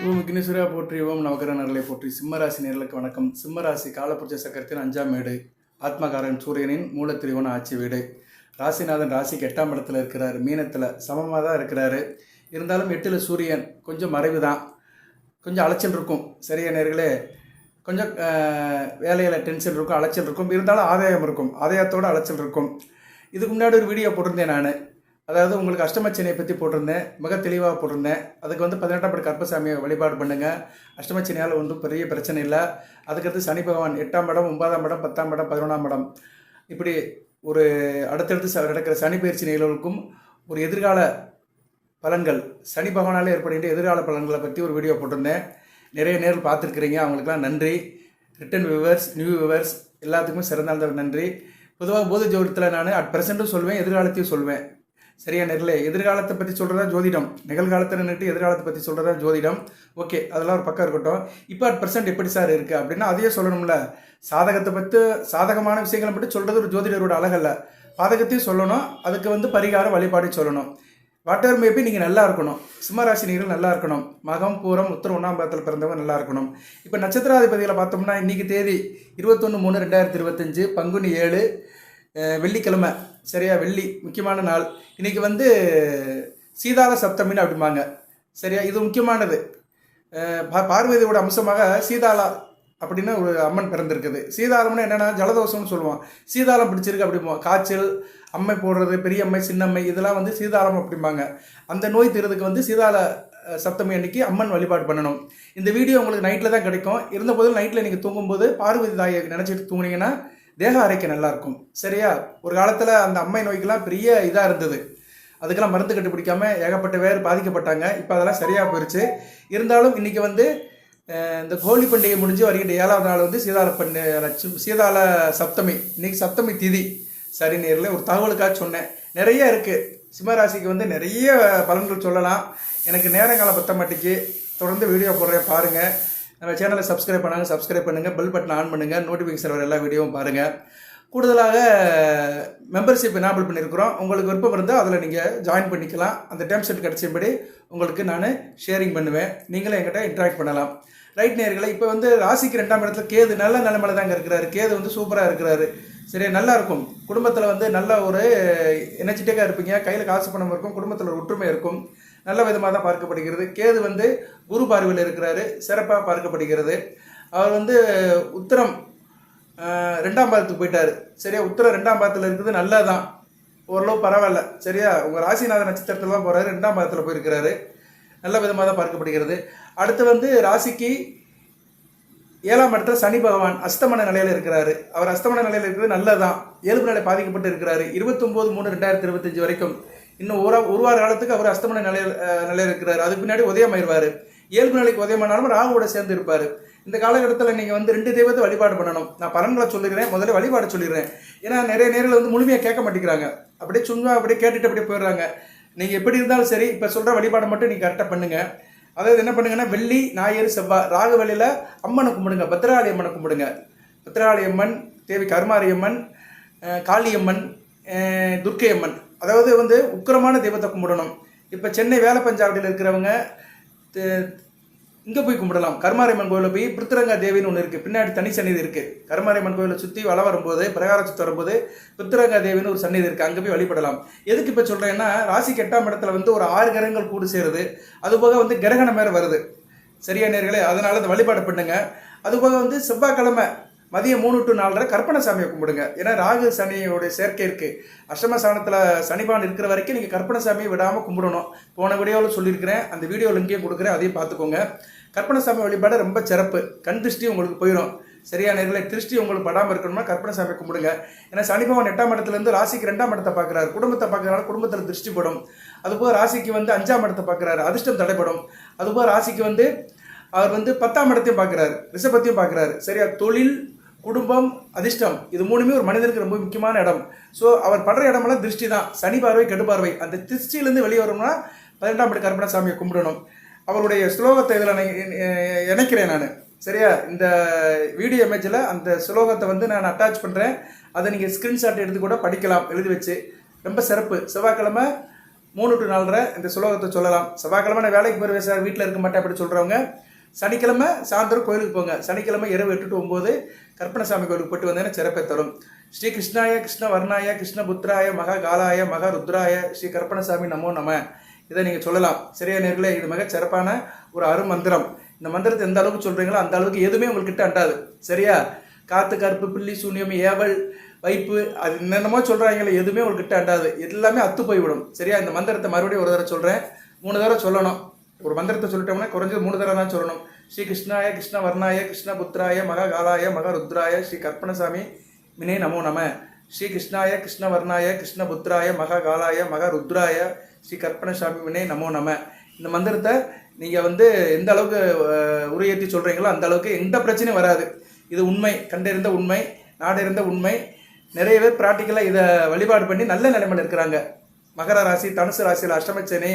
ஓம் விக்னேஸ்வரா போற்றி, ஓம் நவகிரக நரலை போற்றி. சிம்மராசி நேர்களுக்கு வணக்கம். சிம்மராசி காலப்புருஷ சக்கரத்தின் 5ஆம் வீடு, ஆத்மகாரன் சூரியனின் மூலத்திரிவோன ஆட்சி வீடு. ராசிநாதன் ராசிக்கு 8ஆம் இடத்துல இருக்கிறார். மீனத்தில் சமமாக தான் இருக்கிறாரு. இருந்தாலும் 8ல் சூரியன் கொஞ்சம் மறைவு தான், கொஞ்சம் அலைச்சல் இருக்கும். சரியா நேர்களே, கொஞ்சம் வேலையில் டென்ஷன் இருக்கும், அலைச்சல் இருக்கும். இருந்தாலும் ஆதாயம் இருக்கும், ஆதாயத்தோடு அலைச்சல் இருக்கும். இதுக்கு முன்னாடி ஒரு வீடியோ போட்டிருந்தேன் நான். அதாவது உங்களுக்கு அஷ்டமச்சனியை பற்றி போட்டிருந்தேன், மிக தெளிவாக போட்டிருந்தேன். அதுக்கு 18ஆம் படி கற்பசாமியை வழிபாடு பண்ணுங்கள். அஷ்டமச்சனியால் ஒன்றும் பெரிய பிரச்சனை இல்லை. அதுக்கடுத்து சனி பகவான் 8ஆம் இடம், 9ஆம் இடம், 10ஆம் இடம், 11ஆம் இடம், இப்படி ஒரு அடுத்தடுத்து நடக்கிற சனி பயிற்சி நிகழ்வுகளுக்கும் ஒரு எதிர்கால பலன்கள், சனி பகவானால் ஏற்படுகின்ற எதிர்கால பலன்களை பற்றி ஒரு வீடியோ போட்டிருந்தேன். நிறைய நேரில் பார்த்துருக்குறீங்க, அவங்களுக்குலாம் நன்றி. ரிட்டன் வியூவர்ஸ், நியூ வியூவர்ஸ் எல்லாத்துக்குமே சிறந்த நன்றி. பொதுவாக போது ஜோதிடத்தில் நான் அட் ப்ரெசென்ட்டும் சொல்வேன், எதிர்காலத்தையும் சொல்வேன். சரியா நேரில் எதிர்காலத்தை பற்றி சொல்கிறதா ஜோதிடம், நிகழ்காலத்தை நின்றுட்டு எதிர்காலத்தை பற்றி சொல்கிறதா ஜோதிடம். ஓகே, அதெல்லாம் ஒரு பக்கம் இருக்கட்டும். இப்போ அட் ப்ரெசென்ட் எப்படி சார் இருக்குது அப்படின்னா அதையே சொல்லணும்ல. சாதகத்தை பற்றி, சாதகமான விஷயங்களை பற்றி சொல்கிறது ஒரு ஜோதிடரோட அழகல்ல. பாதகத்தையும் சொல்லணும், அதுக்கு பரிகார வழிபாடு சொல்லணும். வாட்டர் மேபி நீங்கள் நல்லா இருக்கணும். சிம்மராசி நீங்கள் நல்லா இருக்கணும். மகம், பூரம், உத்திரம் 1ஆம் பாதத்தில் பிறந்தவங்க நல்லா இருக்கணும். இப்போ நட்சத்திராதிபதிகளை பார்த்தோம்னா இன்றைக்கி தேதி 21/3/2025, பங்குனி 7, வெள்ளிக்கிழமை. சரியா, வெள்ளி முக்கியமான நாள். இன்றைக்கி சீதால சப்தமின்னு அப்படிம்பாங்க. சரியா, இது முக்கியமானது. பார்வதியோட அம்சமாக சீதாலா அப்படின்னு ஒரு அம்மன் பிறந்திருக்குது. சீதாளம்னா என்னென்னா ஜலதோஷம்னு சொல்லுவோம். சீதாளம் பிடிச்சிருக்கு அப்படிம்போம். காய்ச்சல், அம்மை போடுறது, பெரிய அம்மை, சின்னம்மை, இதெல்லாம் சீதாளம் அப்படிம்பாங்க. அந்த நோய் தீர்றதுக்கு சீதால சப்தமி அன்னைக்கு அம்மன் வழிபாடு பண்ணணும். இந்த வீடியோ உங்களுக்கு நைட்டில் தான் கிடைக்கும். இருந்தபோது நைட்டில் நீங்கள் தூங்கும்போது பார்வதி தாயை நினச்சிட்டு தூங்குனீங்கன்னா தேக ஆரோக்கியம் நல்லாயிருக்கும். சரியா, ஒரு காலத்தில் அந்த அம்மை நோய்க்கெல்லாம் பெரிய இதாக இருந்தது. அதுக்கெல்லாம் மருந்து கண்டுபிடிக்காமல் ஏகப்பட்ட பேர் பாதிக்கப்பட்டாங்க. இப்போ அதெல்லாம் சரியாக போயிடுச்சு. இருந்தாலும் இன்றைக்கி இந்த ஹோலி பண்டிகை முடிஞ்சு வருகின்ற 7ஆவது நாள் சீதால சப்தமி. இன்றைக்கி சப்தமி திதி. சரி நேரில் ஒரு தகவலுக்காக சொன்னேன். நிறைய இருக்குது. சிம்மராசிக்கு நிறைய பலன்கள் சொல்லலாம். எனக்கு நேரங்காலம் பற்ற மாட்டேக்கு. தொடர்ந்து வீடியோ போடுறேன், பாருங்கள். நம்ம சேனலை சப்ஸ்கிரைப் பண்ணுங்கள், பெல் பட்டன் ஆன் பண்ணுங்கள், நோட்டிஃபிகேஷன் வர எல்லா வீடியோவும் பாருங்கள். கூடுதலாக மெம்பர்ஷிப் எனேபிள் பண்ணியிருக்கிறோம். உங்களுக்கு விருப்பம் இருந்தால் அதில் நீங்கள் ஜாயின் பண்ணிக்கலாம். அந்த டேர்ம் செட் கிடச்சபடி உங்களுக்கு நான் ஷேரிங் பண்ணுவேன். நீங்களும் என்கிட்ட இன்ட்ராக்ட் பண்ணலாம். ரைட் நேர்களை, இப்போ ராசிக்கு 2ஆம் இடத்துல கேது நல்ல நிலைமையில தாங்க இருக்கிறாரு. கேது சூப்பராக இருக்கிறாரு. சரி, நல்லா இருக்கும். குடும்பத்தில் நல்ல ஒரு எனர்ஜெட்டிக்காக இருப்பீங்க. கையில் காசு பணம் இருக்கும். குடும்பத்தில் ஒரு ஒற்றுமை இருக்கும். நல்ல விதமாக தான் பார்க்கப்படுகிறது. கேது குரு பார்வையில் இருக்கிறாரு, சிறப்பாக பார்க்கப்படுகிறது. அவர் உத்திரம் 2ஆம் பாதத்துக்கு போயிட்டார். சரியா, உத்திரம் 2ஆம் பாதத்தில் இருக்குது, நல்லது தான், ஓரளவு பரவாயில்ல. சரியா, உங்கள் ராசிநாத நட்சத்திரத்தில் தான் போகிறாரு, 2ஆம் பாதத்தில் போயிருக்கிறாரு. நல்ல விதமாக தான் பார்க்கப்படுகிறது. அடுத்து ராசிக்கு 7ஆம் இடத்துல சனி பகவான் அஸ்தமன நிலையில் இருக்கிறாரு. அவர் அஸ்தமன நிலையில் இருக்கிறது நல்லதான். இயல்பு நிலை பாதிக்கப்பட்டு இருக்கிறாரு 29/3/2025 வரைக்கும். இன்னும் ஒரு வார காலத்துக்கு அவர் அஸ்தமன நிலையில் இருக்கிறார். அதுக்கு பின்னாடி உதயமாயிருவார். இயல்பு நிலைக்கு உதயமானாலும் ராகுவோட சேர்ந்து இருப்பார். இந்த காலகட்டத்தில் நீங்கள் 2 தெய்வத்தை வழிபாடு பண்ணணும். நான் பலன்களை சொல்லிடுறேன், முதல்ல வழிபாடு சொல்லிடுறேன். ஏன்னா நிறைய நேரில் முழுமையாக கேட்க மாட்டேங்கிறாங்க. அப்படியே சும்மா அப்படியே கேட்டுட்டு அப்படியே போயிடுறாங்க. நீங்கள் எப்படி இருந்தாலும் சரி, இப்போ சொல்கிற வழிபாடை மட்டும் நீங்கள் கரெக்டாக பண்ணுங்கள். அதாவது என்ன பண்ணுங்கன்னா, வெள்ளி, ஞாயிறு, செவ்வாய், ராகு வேளையில் அம்மனை கும்பிடுங்க. பத்ரகாளி அம்மனை கும்பிடுங்க. பத்ரகாளி அம்மன், தேவி கருமாரி அம்மன், காளியம்மன், துர்க்கை அம்மன், அதாவது உக்கிரமான தெய்வத்தை கும்பிடணும். இப்போ சென்னை வேலப்பஞ்சாவடியில் இருக்கிறவங்க இங்கே போய் கும்பிடலாம். கருமாரியம்மன் கோயிலில் போய் பிருத்திரங்கா தேவின்னு ஒன்று இருக்குது, பின்னாடி தனி சன்னிதி இருக்குது. கருமாரியம்மன் கோயிலை சுற்றி வளம் வரும்போது, பிரகாரம் சுற்றி வரும்போது பிருத்திரங்கா தேவின்னு ஒரு சன்னிதி இருக்குது, அங்கே போய் வழிபடலாம். எதுக்கு இப்போ சொல்கிறேன்னா, ராசிக்கு 8ஆம் இடத்துல ஒரு 6 கிரகங்கள் கூடு சேருது. அதுபோக கிரகணம் வேறு வருது. சரியா நேர்களே, அதனால் அந்த வழிபாடு பண்ணுங்க. அதுபோக செவ்வாய்க்கிழமை மதியம் 3 to 4:30 கற்பனை சாமியை கும்பிடுங்க. ஏன்னா ராகு சனியோடைய சேர்க்கை இருக்குது. அஷ்டம ஸ்தானத்தில் சனிபான் இருக்கிற வரைக்கும் நீங்கள் கற்பனை சாமியை விடாமல் கும்பிடணும். போன வீடியோவில் சொல்லியிருக்கிறேன், அந்த வீடியோ லிங்கையும் கொடுக்குறேன், அதையும் பார்த்துக்கோங்க. கற்பனை சாமி வழிபாடு ரொம்ப சிறப்பு. கண் திருஷ்டி உங்களுக்கு போயிடும். சரியான நேரில் திருஷ்டி உங்களுக்கு படாமல் இருக்கணும்னா கற்பனை சாமியை கும்பிடுங்க. ஏன்னா சனி பகவான் 8ஆம் இடத்துலேருந்து ராசிக்கு 2ஆம் இடத்தை பார்க்குறாரு. குடும்பத்தை பார்க்கறதுனால குடும்பத்தில் திருஷ்டி படும். அதுபோக ராசிக்கு 5ஆம் இடத்தை பார்க்குறாரு, அதிர்ஷ்டம் தடைப்படும். அதுபோக ராசிக்கு அவர் 10ஆம் இடத்தையும் பார்க்குறாரு, ரிஷபத்தையும் பார்க்குறாரு. சரியா, தொழில், குடும்பம், அதிர்ஷ்டம், இது 3மே ஒரு மனிதனுக்கு ரொம்ப முக்கியமான இடம். ஸோ அவர் படுற இடமெல்லாம் திருஷ்டி தான். சனி பார்வை, கெடுபார்வை. அந்த திருஷ்டியிலேருந்து வெளியே வரணும்னா 18ஆம் படி கற்பனை சாமியை கும்பிடணும். அவருடைய ஸ்லோகத்தை இதில் இணைக்கிறேன் நான். சரியா, இந்த வீடியோ இமேஜில் அந்த ஸ்லோகத்தை நான் அட்டாச் பண்ணுறேன். அதை நீங்கள் ஸ்க்ரீன்ஷாட் எடுத்து கூட படிக்கலாம், எழுதி வச்சு. ரொம்ப சிறப்பு. செவ்வாய்க்கிழமை 3 to 4:30 இந்த ஸ்லோகத்தை சொல்லலாம். செவ்வாய்க்கிழமை நான் வேலைக்கு போயிருவேன் சார், வீட்டில் இருக்க மாட்டேன் அப்படி சொல்கிறவங்க சனிக்கிழமை சாயந்தரம் கோயிலுக்கு போங்க. சனிக்கிழமை இரவு 8 to 9 கற்பனசாமி கோயிலுக்கு போட்டு வந்தேன்னா சிறப்பை தரும். ஸ்ரீ கிருஷ்ணாய கிருஷ்ண வர்ணாய கிருஷ்ண புத்திராய மகா காலாய மகா ருத்ராய ஸ்ரீ கற்பனசாமி நமோ நம. இதை நீங்கள் சொல்லலாம். சரியா நேர்களே, இது மிக சிறப்பான ஒரு அருமந்திரம். இந்த மந்திரத்தை எந்த அளவுக்கு சொல்கிறீங்களோ அந்த அளவுக்கு எதுவுமே உங்கள்கிட்ட அண்டாது. சரியா? காத்து கருப்பு பில்லி சூன்யம் ஏவல் வைப்பு அது என்னென்னமோ சொல்கிறாங்களே, எதுவுமே உங்கள்கிட்ட அண்டாது. எல்லாமே அத்து போய்விடும். சரியா? இந்த மந்திரத்தை மறுபடியும் ஒரு தடவை சொல்கிறேன். 3 தடவை சொல்லணும். ஒரு மந்திரத்தை சொல்லிட்டோம்னா குறைஞ்சது 3 தடவை தான் சொல்லணும். ஸ்ரீ கிருஷ்ணாய கிருஷ்ண வர்ணாய கிருஷ்ண புத்திராய மகா காலாய மகா ருத்ராய ஸ்ரீ கற்பனசாமி மினே நமோ நம. ஸ்ரீ கிருஷ்ணாய கிருஷ்ண வர்ணாய கிருஷ்ண புத்திராய மகா காலாய மகா ருத்ராய ஸ்ரீ கற்பனசாமி மினே நமோ நம. இந்த மந்திரத்தை நீங்கள் எந்த அளவுக்கு உரையேற்றி சொல்கிறீங்களோ அந்த அளவுக்கு எந்த பிரச்சனையும் வராது. இது உண்மை, கண்டறிந்த உண்மை, நாடறிந்த உண்மை. நிறைய பேர் ப்ராக்டிக்கலாக இதை வழிபாடு பண்ணி நல்ல நிலைமையில் இருக்கிறாங்க. மகர ராசி, தனுசு ராசியில் அஷ்டமச்சனி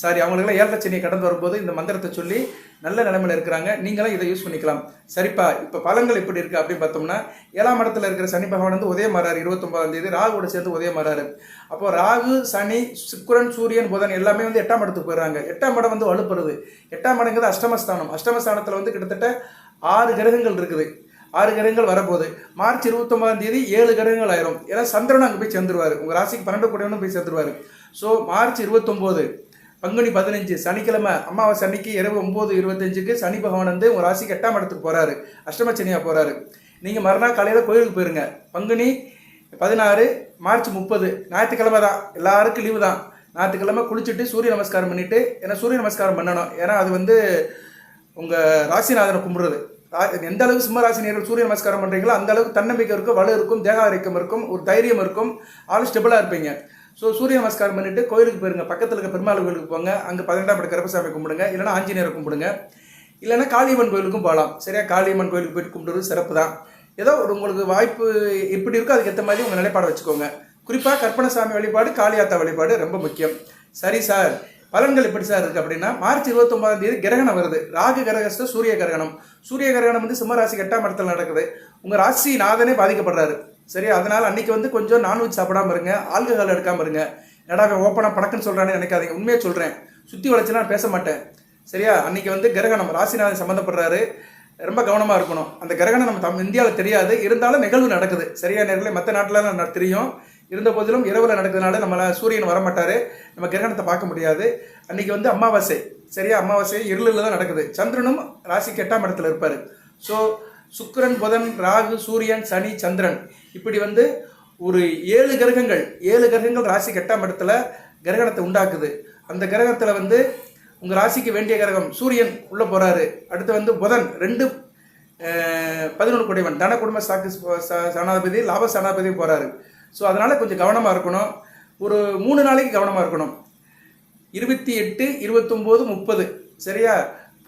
அவங்களுக்கெல்லாம் 7 சனியை கடந்து வரும்போது இந்த மந்திரத்தை சொல்லி நல்ல நிலைமையில் இருக்கிறாங்க. நீங்களும் இதை யூஸ் பண்ணிக்கலாம். சரிப்பா, இப்போ பலன்கள் எப்படி இருக்குது அப்படின்னு பார்த்தோம்னா, 7ஆம் இடத்துல இருக்கிற சனி பகவான் உதயமாறாரு 29ஆம் தேதி, ராகுவோட சேர்ந்து உதயமாறாரு. அப்போ ராகு, சனி, சுக்கிரன், சூரியன், புதன் எல்லாமே 8ஆம் இடத்துக்கு போயிடுறாங்க. 8ஆம் இடம் வலுப்படுது. 8ஆம் இடங்கிறது அஷ்டமஸ்தானம். அஷ்டமஸ்தானத்தில் கிட்டத்தட்ட 6 கிரகங்கள் இருக்குது. 6 கிரகங்கள் வரப்போகுது. மார்ச் 29ஆம் தேதி 7 கிரகங்கள் ஆயிரும். ஏன்னா சந்திரன் அங்கே போய் சேர்ந்துருவார். உங்கள் ராசிக்கு 12 கூடியவனும் போய் சேர்ந்துருவார். ஸோ மார்ச் 29 பங்குனி 15 சனிக்கிழமை அமாவாசை அன்னைக்கு இரவு 9:25 சனி பகவான் உங்கள் ராசிக்கு 8ஆம் இடத்துக்கு போகிறாரு. அஷ்டமச்சனியாக போகிறாரு. நீங்கள் மறுநாள் காலையில் கோயிலுக்கு போயிருங்க. பங்குனி 16 மார்ச் 30 ஞாயிற்றுக்கிழமை தான், எல்லாருக்கும் லீவு தான். ஞாயிற்றுக்கிழமை குளிச்சுட்டு சூரிய நமஸ்காரம் பண்ணிவிட்டு, ஏன்னா சூரிய நமஸ்காரம் பண்ணணும். ஏன்னா அது உங்கள் ராசிநாதனை கும்பிடுறது. எந்த அளவுக்கு சிம்ம ராசினியர்கள் சூரிய நமஸ்காரம் பண்ணுறீங்களோ அந்த அளவுக்கு தன்னம்பிக்கை இருக்கும், வலு இருக்கும், தேக ஆரோக்கியம் இருக்கும், ஒரு தைரியம் இருக்கும், ஆள் ஸ்டெபிளாக இருப்பீங்க. ஸோ சூரிய நமஸ்காரம் பண்ணிவிட்டு கோயிலுக்கு போயிருங்க. பக்கத்தில் இருக்க பெருமாள் கோயிலுக்கு போங்க. அங்கே 18ஆம் படி கருப்பசாமி கும்பிடுங்க. இல்லைனா ஆஞ்சநேயரை கும்பிடுங்க. இல்லைனா காளியம்மன் கோயிலுக்கும் போகலாம். சரியா? காளியம்மன் கோயிலுக்கு போயிட்டு கும்பிடுறது சிறப்பு தான். ஏதோ உங்களுக்கு வாய்ப்பு எப்படி இருக்கோ அதுக்கேற்ற மாதிரி உங்கள் நிலைப்பாடை வச்சுக்கோங்க. குறிப்பாக கற்பனசாமி வழிபாடு, காளியாத்தா வழிபாடு ரொம்ப முக்கியம். சரி சார், பலன்கள் எப்படி சார் இருக்குது அப்படின்னா, மார்ச் 29ஆம் தேதி கிரகணம் வருது. ராகு கிரகஸ்த சூரிய கிரகணம். சூரிய கிரகணம் சிம்ம ராசிக்கு 8ஆம் இடத்துல நடக்குது. உங்கள் ராசி நாதனே பாதிக்கப்படுறாரு. சரியா? அதனால் அன்றைக்கி கொஞ்சம் நான்வெஜ் சாப்பிடாமல் இருங்க, ஆல்கஹால் எடுக்காமல் இருங்க. நடாவே ஓப்பனாக பணக்குன்னு சொல்கிறானே நினைக்காதீங்க. உண்மையாக சொல்கிறேன். சுற்றி வளைச்சுனா நான் பேச மாட்டேன். சரியா? அன்றைக்கி கிரகணம் ராசிநாதன் சம்மந்தப்படுறாரு. ரொம்ப கவனமாக இருக்கணும். அந்த கிரகணம் நம்ம இந்தியாவில் தெரியாது, இருந்தாலும் நிகழ்வு நடக்குது. சரியா நேரில் மற்ற நாட்டிலலாம் தெரியும். இருந்த போதிலும் இரவில் நடக்கிறதுனால நம்மளால் சூரியன் வரமாட்டார், நம்ம கிரகணத்தை பார்க்க முடியாது. அன்றைக்கி அமாவாசை. சரியா? அமாவாசை இருளில் தான் நடக்குது. சந்திரனும் ராசிக்கு 8ஆம் இடத்துல இருப்பார். ஸோ சுக்கிரன், புதன், ராகு, சூரியன், சனி, சந்திரன் இப்படி ஒரு 7 கிரகங்கள் ராசிக்கு 8ஆம் இடத்துல கிரகணத்தை உண்டாக்குது. அந்த கிரகத்தில் உங்கள் ராசிக்கு வேண்டிய கிரகம் சூரியன் உள்ளே போகிறாரு. அடுத்து புதன் 2-11 கூடியவன், தன குடும்ப சாக்கு சனாதிபதி, லாப சனாதிபதி போகிறாரு. ஸோ அதனால் கொஞ்சம் கவனமாக இருக்கணும். ஒரு 3 நாளைக்கு கவனமாக இருக்கணும். 28, 29, 30. சரியா?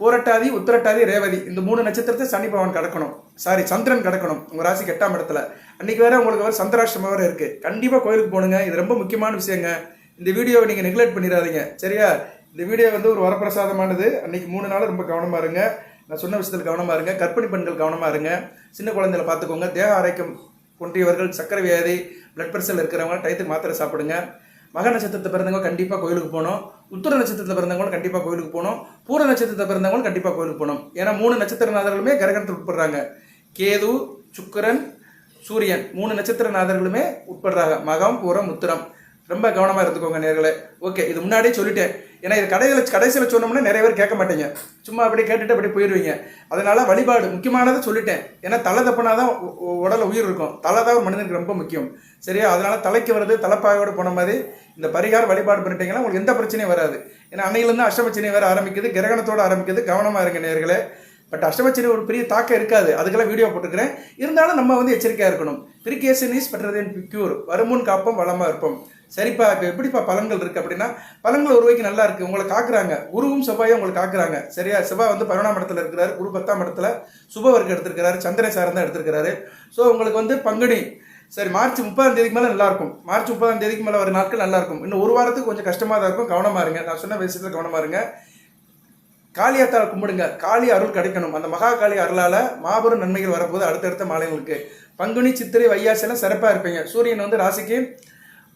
பூரட்டாதி, உத்திரட்டாதி, ரேவதி இந்த 3 நட்சத்திரத்தை சனி பகவான் கடக்கணும். சந்திரன் கடக்கணும் உங்கள் ராசிக்கு 8ஆம் இடத்துல. அன்றைக்கி வேறு உங்களுக்கு சந்திராஷ்டமம் வேறு இருக்குது. கண்டிப்பாக கோயிலுக்கு போகணுங்க. இது ரொம்ப முக்கியமான விஷயங்க. இந்த வீடியோவை நீங்கள் நெக்லெக்ட் பண்ணிடாதீங்க. சரியா? இந்த வீடியோ ஒரு வரப்பிரசாதமானது. அன்றைக்கி 3 நாள் ரொம்ப கவனமாக இருங்க. நான் சொன்ன விஷயத்தில் கவனமாக இருங்க. கர்ப்பிணி பெண்கள் கவனமாக இருங்க. சின்ன குழந்தைகளை பார்த்துக்கோங்க. தேக ஆரோக்கியம் குன்றியவர்கள், சக்கரை வியாதி, பிளட் ப்ரெஷர் இருக்கிறவங்க டயத்துக்கு மாத்திரை சாப்பிடுங்க. மக நட்சத்திரத்தை பிறந்தவங்க கண்டிப்பாக கோயிலுக்கு போகணும். உத்தர நட்சத்திரத்தில் பிறந்தவங்களும் கண்டிப்பாக கோயிலுக்கு போகணும். பூர நட்சத்திரத்தை பிறந்தவங்களும் கண்டிப்பாக கோயிலுக்கு போகணும். ஏன்னா 3 நட்சத்திரநாதர்களுமே கிரகணத்தில் உட்படுறாங்க. கேது, சுக்கிரன், சூரியன் 3 நட்சத்திரநாதர்களுமே உட்படுறாங்க. மகம், பூரம், உத்திரம். ரொம்ப கவனமாக இருந்துக்கோங்க நேர்களே. ஓகே, இது முன்னாடியே சொல்லிட்டேன். ஏன்னா இது கடைசியில் சொன்னோம்னா நிறைய பேர் கேட்க மாட்டீங்க. சும்மா அப்படியே கேட்டுட்டு அப்படியே போயிடுவீங்க. அதனால் வழிபாடு முக்கியமானதை சொல்லிட்டேன். ஏன்னா தலை தப்புனா தான் உடலில் உயிர் இருக்கும். தலை தான் ஒரு மனிதனுக்கு ரொம்ப முக்கியம். சரியா? அதனால் தலைக்கு வருது, தலைப்பாயோடு போன மாதிரி இந்த பரிகார வழிபாடு பண்ணிட்டீங்கன்னா உங்களுக்கு எந்த பிரச்சனையும் வராது. ஏன்னா அன்னையிலேருந்து அஷ்டமச்சனி வேறு ஆரம்பிக்குது, கிரகணத்தோடு ஆரம்பிக்குது. கவனமாக இருங்க நேர்களே. பட் அஷ்டமச்சனி ஒரு பெரிய தாக்கம் இருக்காது. அதுக்கெல்லாம் வீடியோ போட்டுக்கிறேன். இருந்தாலும் நம்ம எச்சரிக்கையாக இருக்கணும். ப்ரிகேஷன் இஸ் பெட்டர் தென் க்யூர். வருமுன் காப்போம், வளமாக இருப்போம். சரிப்பா, இப்போ எப்படிப்பா பலன்கள் இருக்குது அப்படின்னா, பலன்கள் ஒரு வகைக்கு நல்லா இருக்குது. உங்களை காக்குறாங்க. குருவும் செவ்வாயும் உங்களை காக்குறாங்க. சரியா? செவ்வாய் 11ஆம் இடத்துல இருக்கிறாரு, குரு 10ஆம் இடத்துல சுபவர்க்கு எடுத்திருக்கிறாரு, சந்திர சாரம் தான் எடுத்திருக்கிறாரு. ஸோ உங்களுக்கு பங்குனி மார்ச் 30ஆம் தேதிக்கு மேலே நல்லாயிருக்கும். மார்ச் 30ஆம் தேதிக்கு மேலே வர நாட்கள் நல்லாயிருக்கும். இன்னும் ஒரு வாரத்துக்கு கொஞ்சம் கஷ்டமாக தான் இருக்கும். கவனமாக இருங்க. நான் சொன்ன விஷயத்தில் கவனமாக இருங்க. காளியாத்தாவை கும்பிடுங்க. காளி அருள் கிடைக்கணும். அந்த மகா காளி அருளால் மாபெரும் நன்மைகள் வரப்போது அடுத்தடுத்த மாலைகளுக்கு. பங்குனி, சித்திரை, வையாசியெல்லாம் சிறப்பாக இருப்பீங்க. சூரியன் ராசிக்கு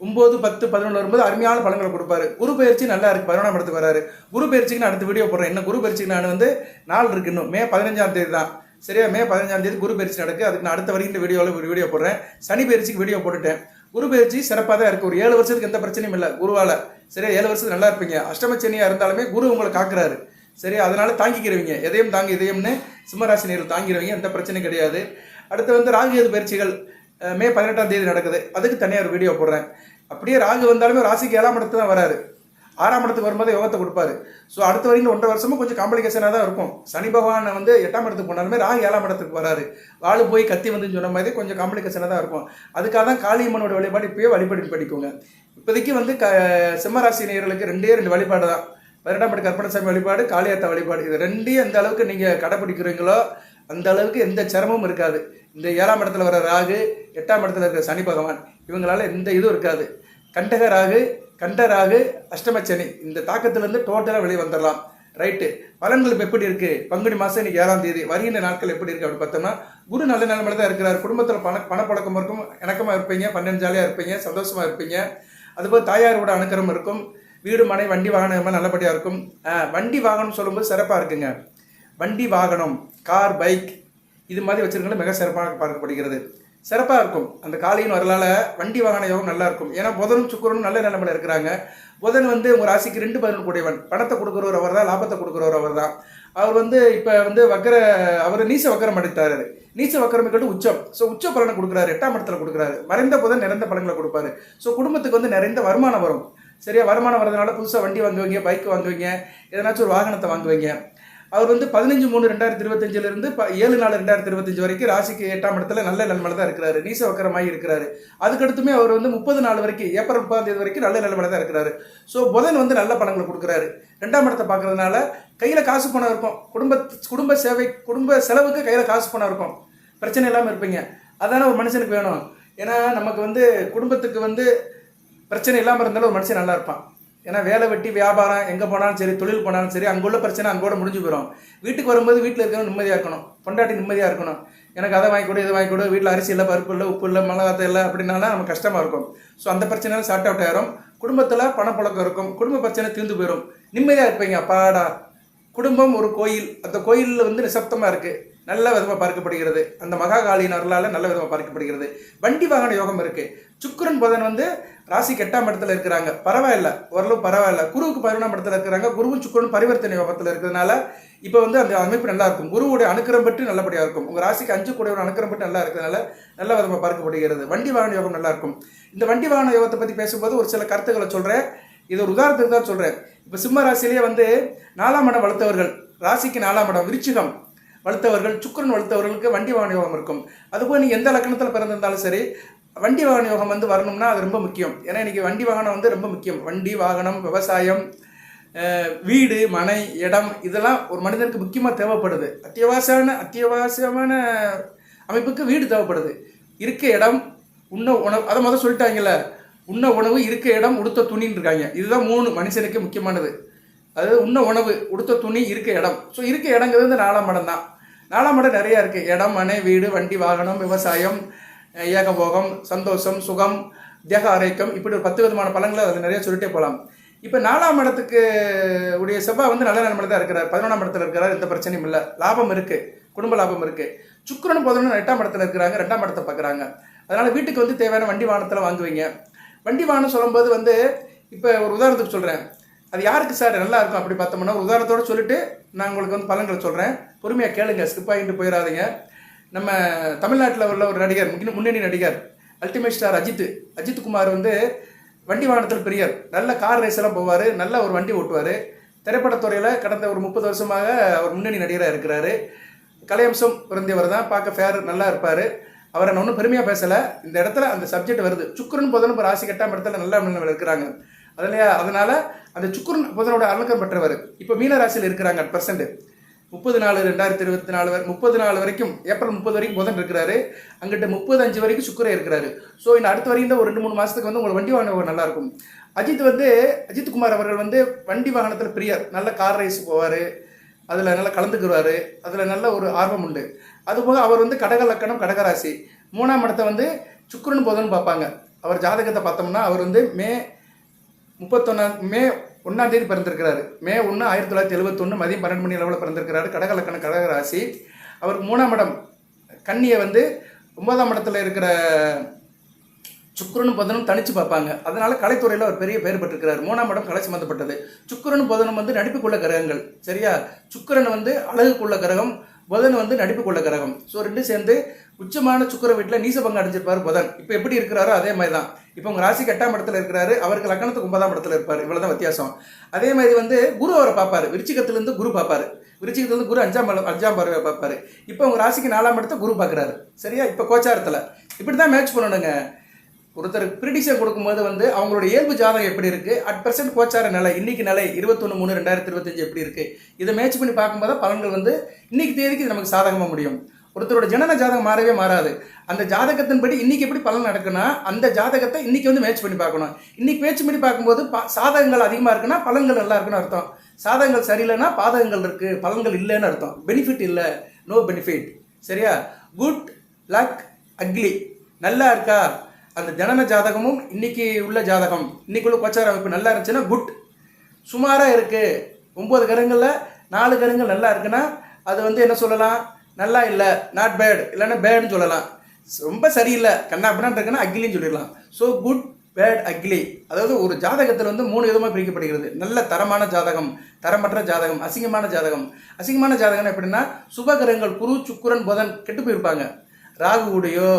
9, 10, 11 வரும்போது அருமையான பலன்களை கொடுப்பாரு. குரு பயிற்சி நல்லா இருக்கு, 11ஆம் இடத்துக்கு வராரு. குரு பயிற்சிக்கு நான் அடுத்த வீடியோ போடுறேன். இன்னும் குரு பயிற்சிக்கு நான் வந்து நாள் இருக்கு, இன்னும் மே 15ஆம் தேதி தான். சரியா, மே 15ஆம் தேதி குரு பயிற்சி நடக்கு. அதுக்கு நான் அடுத்த வருகின்ற வீடியோவில் ஒரு வீடியோ போடுறேன். சனி பயிற்சிக்கு வீடியோ போட்டுட்டேன். குரு பயிற்சி சிறப்பாக தான் இருக்கு. ஒரு 7 வருஷத்துக்கு எந்த பிரச்சனையும் இல்லை குருவால. சரியா, 7 வருஷத்துக்கு நல்லா இருப்பீங்க. அஷ்டமச்சனியா இருந்தாலுமே குரு உங்களை காக்குறாரு. சரியா, அதனால தாங்கிக்கிறவங்க, எதையும் தாங்கி இதயம்னு சிம்மராசி நேரில் தாங்கிறவங்க, எந்த பிரச்சனையும் கிடையாது. அடுத்து வந்து ராகு கேது பயிற்சிகள் மே 18ஆம் தேதி நடக்குது. அதுக்கு தனியாக ஒரு வீடியோ போடுறேன். அப்படியே ராகு வந்தாலுமே ராசிக்கு 7ஆம் இடத்துக்கு தான் வராரு. 6ஆம் இடத்துக்கு வரும்போது யோகத்தை கொடுப்பாரு. ஸோ அடுத்த வரைக்கும் 1.5 வருஷமும் கொஞ்சம் காம்ப்ளிகேஷனாக தான் இருக்கும். சனி பகவான் வந்து 8ஆம் இடத்துக்கு போனாலுமே ராகு 7ஆம் இடத்துக்கு வராரு. வாழு போய் கத்தி வந்துன்னு சொன்ன மாதிரி கொஞ்சம் காம்ப்ளிகேஷனாக தான் இருக்கும். அதுக்காக தான் காளியம்மனோட வழிபாடு இப்போயே வழிபாடு படிக்கோங்க. இப்போதைக்கு வந்து சிம்மராசி நேயர்களுக்கு 2 வழிபாடு தான். 12ஆம் படி கற்பனசாமி வழிபாடு, காளியாத்தா வழிபாடு. இது 2 எந்த அளவுக்கு நீங்கள் கடைப்பிடிக்கிறீங்களோ அந்த அளவுக்கு எந்த சிரமமும் இருக்காது. இந்த 7ஆம் இடத்துல வர ராகு, 8ஆம் இடத்துல இருக்கிற சனி பகவான், இவங்களால எந்த இதுவும் இருக்காது. கண்டக ராகு, கண்ட ராகு, அஷ்டமச்சனி, இந்த தாக்கத்திலேருந்து டோட்டலாக வெளியே வந்துடலாம். ரைட்டு, பலன்கள் இப்போ எப்படி இருக்குது? பங்குனி மாதம் இன்னைக்கு 7ஆம் தேதி, வருகின்ற நாட்கள் எப்படி இருக்குது அப்படின்னு பார்த்தோம்னா, குரு நல்ல நிலைமையில தான் இருக்கிறார். குடும்பத்தில் பணப்பழக்கம் இருக்கும், இணக்கமாக இருப்பீங்க, பன்னெண்டு ஜாலியாக இருப்பீங்க, சந்தோஷமாக இருப்பீங்க. அதுபோல் தாயாரோட அணுக்கரம் இருக்கும். வீடு, மனை, வண்டி, வாகனம் நல்லபடியாக இருக்கும். வண்டி வாகனம் சொல்லும்போது சிறப்பாக இருக்குங்க. வண்டி வாகனம், கார், பைக் இது மாதிரி வச்சிருக்கணும் மிக சிறப்பாக பார்க்கப்படுகிறது. சிறப்பாக இருக்கும். அந்த காலையின் வரலால வண்டி வாகன யோகம் நல்லா இருக்கும். ஏன்னா புதனும் சுக்கிரனும் நல்ல நிலைமையில் இருக்கிறாங்க. புதன் வந்து உங்கள் ராசிக்கு 2 பதினொன்று கூடியவன். பணத்தை கொடுக்குறவர் அவர் தான், லாபத்தை கொடுக்குறவர் அவர் தான். அவர் வந்து இப்போ வந்து அவர் நீச்ச வக்கரம் அடித்தாரு. நீச்ச வக்கரம் கேட்டு உச்சம். ஸோ உச்ச பலனை கொடுக்குறாரு, 8ஆம் இடத்துல கொடுக்குறாரு. மறைந்த புதன் நிறைந்த பலன்களை கொடுப்பாரு. ஸோ குடும்பத்துக்கு வந்து நிறைந்த வருமானம் வரும். சரியா, வருமானம் வரதுனால புதுசாக வண்டி வாங்குவீங்க, பைக் வாங்குவீங்க, எதனாச்சும் ஒரு வாகனத்தை வாங்குவீங்க. அவர் வந்து 15/3/2025 7/4/2025 வரைக்கும் ராசிக்கு 8ஆம் இடத்துல நல்ல நிலைமையில தான் இருக்கிறாரு. நீச வக்கரமாகி இருக்கிறாரு. அதுக்கடுத்துமே அவர் வந்து 30 நாள் வரைக்கும், ஏப்ரல் 30ஆம் தேதி வரைக்கும் நல்ல நிலைமையில தான் இருக்கிறாரு. ஸோ புதன் வந்து நல்ல பணங்களை கொடுக்குறாரு. 2ஆம் இடத்தை பார்க்கறதுனால கையில் காசு பணம் இருக்கும். குடும்ப சேவை, குடும்ப செலவுக்கு கையில் காசு பணம் இருக்கும். பிரச்சனை இல்லாமல் இருப்பீங்க. அதான ஒரு மனுஷனுக்கு வேணும். ஏன்னா நமக்கு வந்து குடும்பத்துக்கு வந்து பிரச்சனை இல்லாமல் இருந்தாலும் ஒரு மனுஷன் நல்லா இருப்பான். ஏன்னா வேலை வெட்டி வியாபாரம் எங்கே போனாலும் சரி, தொழில் போனாலும் சரி, அங்குள்ள பிரச்சனை அங்கோட முடிஞ்சு போயிடும். வீட்டுக்கு வரும்போது வீட்டில் இருக்கணும் நிம்மதியாக இருக்கணும், பொண்டாட்டி நிம்மதியாக இருக்கணும். எனக்கு அதை வாங்கி கொடு, இதை வாங்கி கொடு, வீட்டில் அரிசி இல்லை, பருப்பு இல்லை, உப்பு இல்லை, மிளகாத்த இல்லை அப்படின்னால நமக்கு கஷ்டமாக இருக்கும். ஸோ அந்த பிரச்சனைலாம் சார்ட் அவுட் ஆயிரும். குடும்பத்தில் பணப்பழக்கம் இருக்கும், குடும்ப பிரச்சனை தீர்ந்து போயிடும், நிம்மதியாக இருப்பீங்க. அப்பாடா, குடும்பம் ஒரு கோயில், அந்த கோயிலில் வந்து நிசப்தமாக இருக்குது, நல்ல விதமாக பார்க்கப்படுகிறது. அந்த மகாகாளியின் அருளால் நல்ல விதமாக பார்க்கப்படுகிறது. வண்டி வாகன யோகம் இருக்குது. சுக்கிரன் புதன் வந்து ராசிக்கு 8ஆம் இடத்துல இருக்கிறாங்க. பரவாயில்ல, ஓரளவு பரவாயில்ல. குருவுக்கு 11ஆம் இடத்துல இருக்கிறாங்க. குருவும் சுக்கிரனும் பரிவர்த்தனை யோகத்தில் இருக்கிறதுனால இப்போ வந்து அந்த அமைப்பு நல்லா இருக்கும். குருவுடைய அனுக்கிரம் பெற்று நல்லபடியாக இருக்கும். உங்கள் ராசிக்கு 5 கூடிய அனுக்கிரம் பெற்று நல்லா இருக்கிறதுனால நல்ல விதமாக பார்க்கப்படுகிறது. வண்டி வாகன யோகம் நல்லா இருக்கும். இந்த வண்டி வாகன யோகத்தை பற்றி பேசும்போது ஒரு சில கருத்துக்களை சொல்கிறேன். இது ஒரு உதாரணத்துக்கு தான் சொல்கிறேன். இப்போ சிம்ம ராசிலேயே வந்து 4ஆம் இடம் வளர்த்தவர்கள், ராசிக்கு 4ஆம் இடம் விருச்சிகம் வளர்த்தவர்கள், சுக்கிரன் வளர்த்தவர்களுக்கு வண்டி வாகன யோகம் இருக்கும். அதுபோல் நீங்கள் எந்த லக்னத்தில் பிறந்திருந்தாலும் சரி, வண்டி வாகன யோகம் வந்து வரணும்னா அது ரொம்ப முக்கியம். ஏன்னா இன்றைக்கி வண்டி வாகனம் வந்து ரொம்ப முக்கியம். வண்டி வாகனம், விவசாயம், வீடு, மனை, இடம், இதெல்லாம் ஒரு மனிதனுக்கு முக்கியமாக தேவைப்படுது. அத்தியாவசியமான அமைப்புக்கு வீடு தேவைப்படுது. இருக்க இடம், உண்ண உணவு, அதை முதல் சொல்லிட்டாங்கல்ல, உண்ண உணவு, இருக்க இடம், உடுத்த துணின்னு இருக்காங்க. இதுதான் 3 மனுஷனுக்கு முக்கியமானது. அதாவது உண்ண உணவு, உடுத்த துணி, இருக்க இடம். ஸோ இருக்க இடங்கிறது வந்து 4ஆம் இடம் தான். 4ஆம் இடம் நிறையா இருக்குது. இடம், மனை, வீடு, வண்டி வாகனம், விவசாயம், ஏகபோகம், சந்தோஷம், சுகம், தேக ஆரோக்கியம், இப்படி ஒரு 10 விதமான பலன்களை அதில் நிறைய சொல்லிட்டே போகலாம். இப்போ 4ஆம் இடத்துக்கு உடைய செவ்வாய் வந்து நல்ல நிலைமையில தான் இருக்கிறார். 11ஆம் இடத்துல இருக்கிறார், எந்த பிரச்சனையும் இல்லை, லாபம் இருக்குது, குடும்ப லாபம் இருக்குது. சுக்கிரனும் புதனும் 8ஆம் இடத்துல இருக்கிறாங்க, 2ஆம் இடத்தை பார்க்குறாங்க. அதனால் வீட்டுக்கு வந்து தேவையான வண்டி வாகனத்தில் வாங்குவீங்க. வண்டி வாகனம் சொல்லும்போது வந்து இப்போ ஒரு உதாரணத்துக்கு சொல்கிறேன். அது யாருக்கு சார் நல்லா இருக்கும் அப்படி பார்த்தோம்னா, ஒரு உதாரணத்தோடு சொல்லிட்டு நான் உங்களுக்கு வந்து பலன்களை சொல்கிறேன். பொறுமையாக கேளுங்க, ஸ்கிப் ஆகிட்டு போயிடாதீங்க. நம்ம தமிழ்நாட்டில் உள்ள ஒரு நடிகர், முன்னணி நடிகர், அல்டிமேட் ஸ்டார் அஜித் குமார் வந்து வண்டி வாகனத்தில் பிரியர். நல்ல கார் ரேஸ் எல்லாம் போவார், நல்ல ஒரு வண்டி ஓட்டுவார். திரைப்படத்துறையில் கடந்த ஒரு 30 வருஷமாக அவர் முன்னணி நடிகராக இருக்கிறாரு. கலையம்சம் பிறந்தவர் தான், பார்க்க ஃபேர் நல்லா இருப்பார். அவரை நான் ஒன்றும் பெருமையாக பேசலை. இந்த இடத்துல அந்த சப்ஜெக்ட் வருது. சுக்கிரன் புதனும் இப்போ ராசி 8ஆம் இடத்துல நல்ல நிலைமையில் இருக்கிறாங்க. அதனால் அந்த சுக்கிரன் புதனோட அலங்கம் பெற்றவர். இப்போ மீன ராசியில் இருக்கிறாங்க. 30 நாள் வரைக்கும், ஏப்ரல் 30 வரைக்கும் புதன் இருக்கிறாரு. அங்கிட்ட 35 வரைக்கும் சுக்கிரன் இருக்கிறாரு. ஸோ இந்த அடுத்த வரைக்கும் தான் ஒரு 2-3 மாதத்துக்கு வந்து உங்களுக்கு வண்டி வாகனம் நல்லா இருக்கும். அஜித் குமார் அவர்கள் வந்து வண்டி வாகனத்தில் பிரியர். நல்ல கார் ரேஸ் போவார், அதில் நல்லா கலந்துக்குவார், அதில் நல்ல ஒரு ஆர்வம் உண்டு. அதுபோக அவர் வந்து கடக லக்கணம், கடகராசி. 3ஆம் இடத்தை வந்து சுக்கிரன் புதன் பார்ப்பாங்க. அவர் ஜாதகத்தை பார்த்தோம்னா அவர் வந்து மே 1 தேதி பிறந்திருக்கிறாரு. மே 1 1971 மதியம் 12 மணி அளவில் பிறந்திருக்கிறாரு. கடக ராசி. அவருக்கு 3ஆம் இடம் கன்னியை வந்து 9ஆம் இடத்துல இருக்கிற சுக்கிரனும் புதனும் தனிச்சு பார்ப்பாங்க. அதனால கலைத்துறையில் அவர் பெரிய பெயர் பெற்றிருக்கிறார். 3ஆம் இடம் கலை சம்பந்தப்பட்டது. சுக்கிரனும் புதனும் வந்து நடிப்புக்குள்ள கிரகங்கள். சரியா? சுக்கிரன் வந்து அழகுக்குள்ள கிரகம், புதன் வந்து நடிப்புக்குள்ள கிரகம். ஸோ ரெண்டும் சேர்ந்து உச்சமான சுக்கிர வீட்டில் நீசபங்கம் அடைஞ்சிருப்பார் புதன். இப்போ எப்படி இருக்கிறாரோ அதே மாதிரி தான். இப்போ உங்கள் ராசிக்கு 8ஆம் இடத்துல இருக்கிறாரு, அவருக்கு லக்னத்துக்கு 9ஆம் இடத்துல இருப்பார். இவ்வளோதான் வித்தியாசம். அதே மாதிரி வந்து குரு அவரை பார்ப்பார். விருச்சிகத்திலிருந்து குரு பார்ப்பார். விருச்சிகத்திலிருந்து குரு 5ஆம் பார்வையை பார்ப்பார். இப்போ உங்கள் ராசிக்கு 4ஆம் இடத்த குரு பார்க்குறாரு. சரியா? இப்போ கோச்சாரத்தில் இப்படி தான் மேட்ச் பண்ணணுங்க. ஒருத்தர் ப்ரிடிக்ஷன் கொடுக்கும்போது வந்து அவங்களோட இயல்பு ஜாதகம் எப்படி இருக்குது, அட் பர்சன்ட் கோச்சார நிலை, இன்னைக்கு நிலை 21/3/2025 எப்படி இருக்குது, இதை மேட்ச் பண்ணி பார்க்கும்போது பலன்கள் வந்து இன்னைக்கு தேதிக்கு நமக்கு சாதகமாக முடியும். ஒருத்தரோட ஜனன ஜாதகம் மாறவே மாறாது. அந்த ஜாதகத்தின்படி இன்னைக்கு எப்படி பலன் நடக்குன்னா அந்த ஜாதகத்தை இன்னைக்கு வந்து மேட்ச் பண்ணி பார்க்கணும். இன்னைக்கு மேட்ச் பண்ணி பார்க்கும்போது சாதகங்கள் அதிகமாக இருக்குன்னா பலன்கள் நல்லா இருக்குன்னு அர்த்தம். சாதகங்கள் சரியில்லைன்னா பாதகங்கள் இருக்கு, பலன்கள் இல்லைன்னு அர்த்தம். பெனிஃபிட் இல்லை, நோ பெனிஃபிட். சரியா? குட் லக் அக்லி நல்லா இருக்கா, அந்த ஜனன ஜாதகமும் இன்னைக்கு உள்ள ஜாதகம், இன்னைக்கு உள்ள கோச்சார அமைப்பு நல்லா இருந்துச்சுன்னா குட். சுமாராக இருக்குது, 9 கிரகங்களில் 4 கிரகங்கள் நல்லா இருக்குன்னா அது வந்து என்ன சொல்லலாம், நல்லா இல்லை, நாட் பேட், இல்லைன்னா பேடுன்னு சொல்லலாம். ரொம்ப சரியில்லை, கண்ணா அப்படின்னா இருக்குன்னா அக்லின்னு சொல்லிடலாம். ஸோ குட் பேட் அக்லி, அதாவது ஒரு ஜாதகத்தில் வந்து 3 விதமாக பிரிக்கப்படுகிறது. நல்ல தரமான ஜாதகம், தரமற்ற ஜாதகம், அசிங்கமான ஜாதகம். அசிங்கமான ஜாதகம் எப்படின்னா சுபகிரகங்கள் குரு சுக்கிரன் புதன் கெட்டு போயிருப்பாங்க. ராகு கூடயோ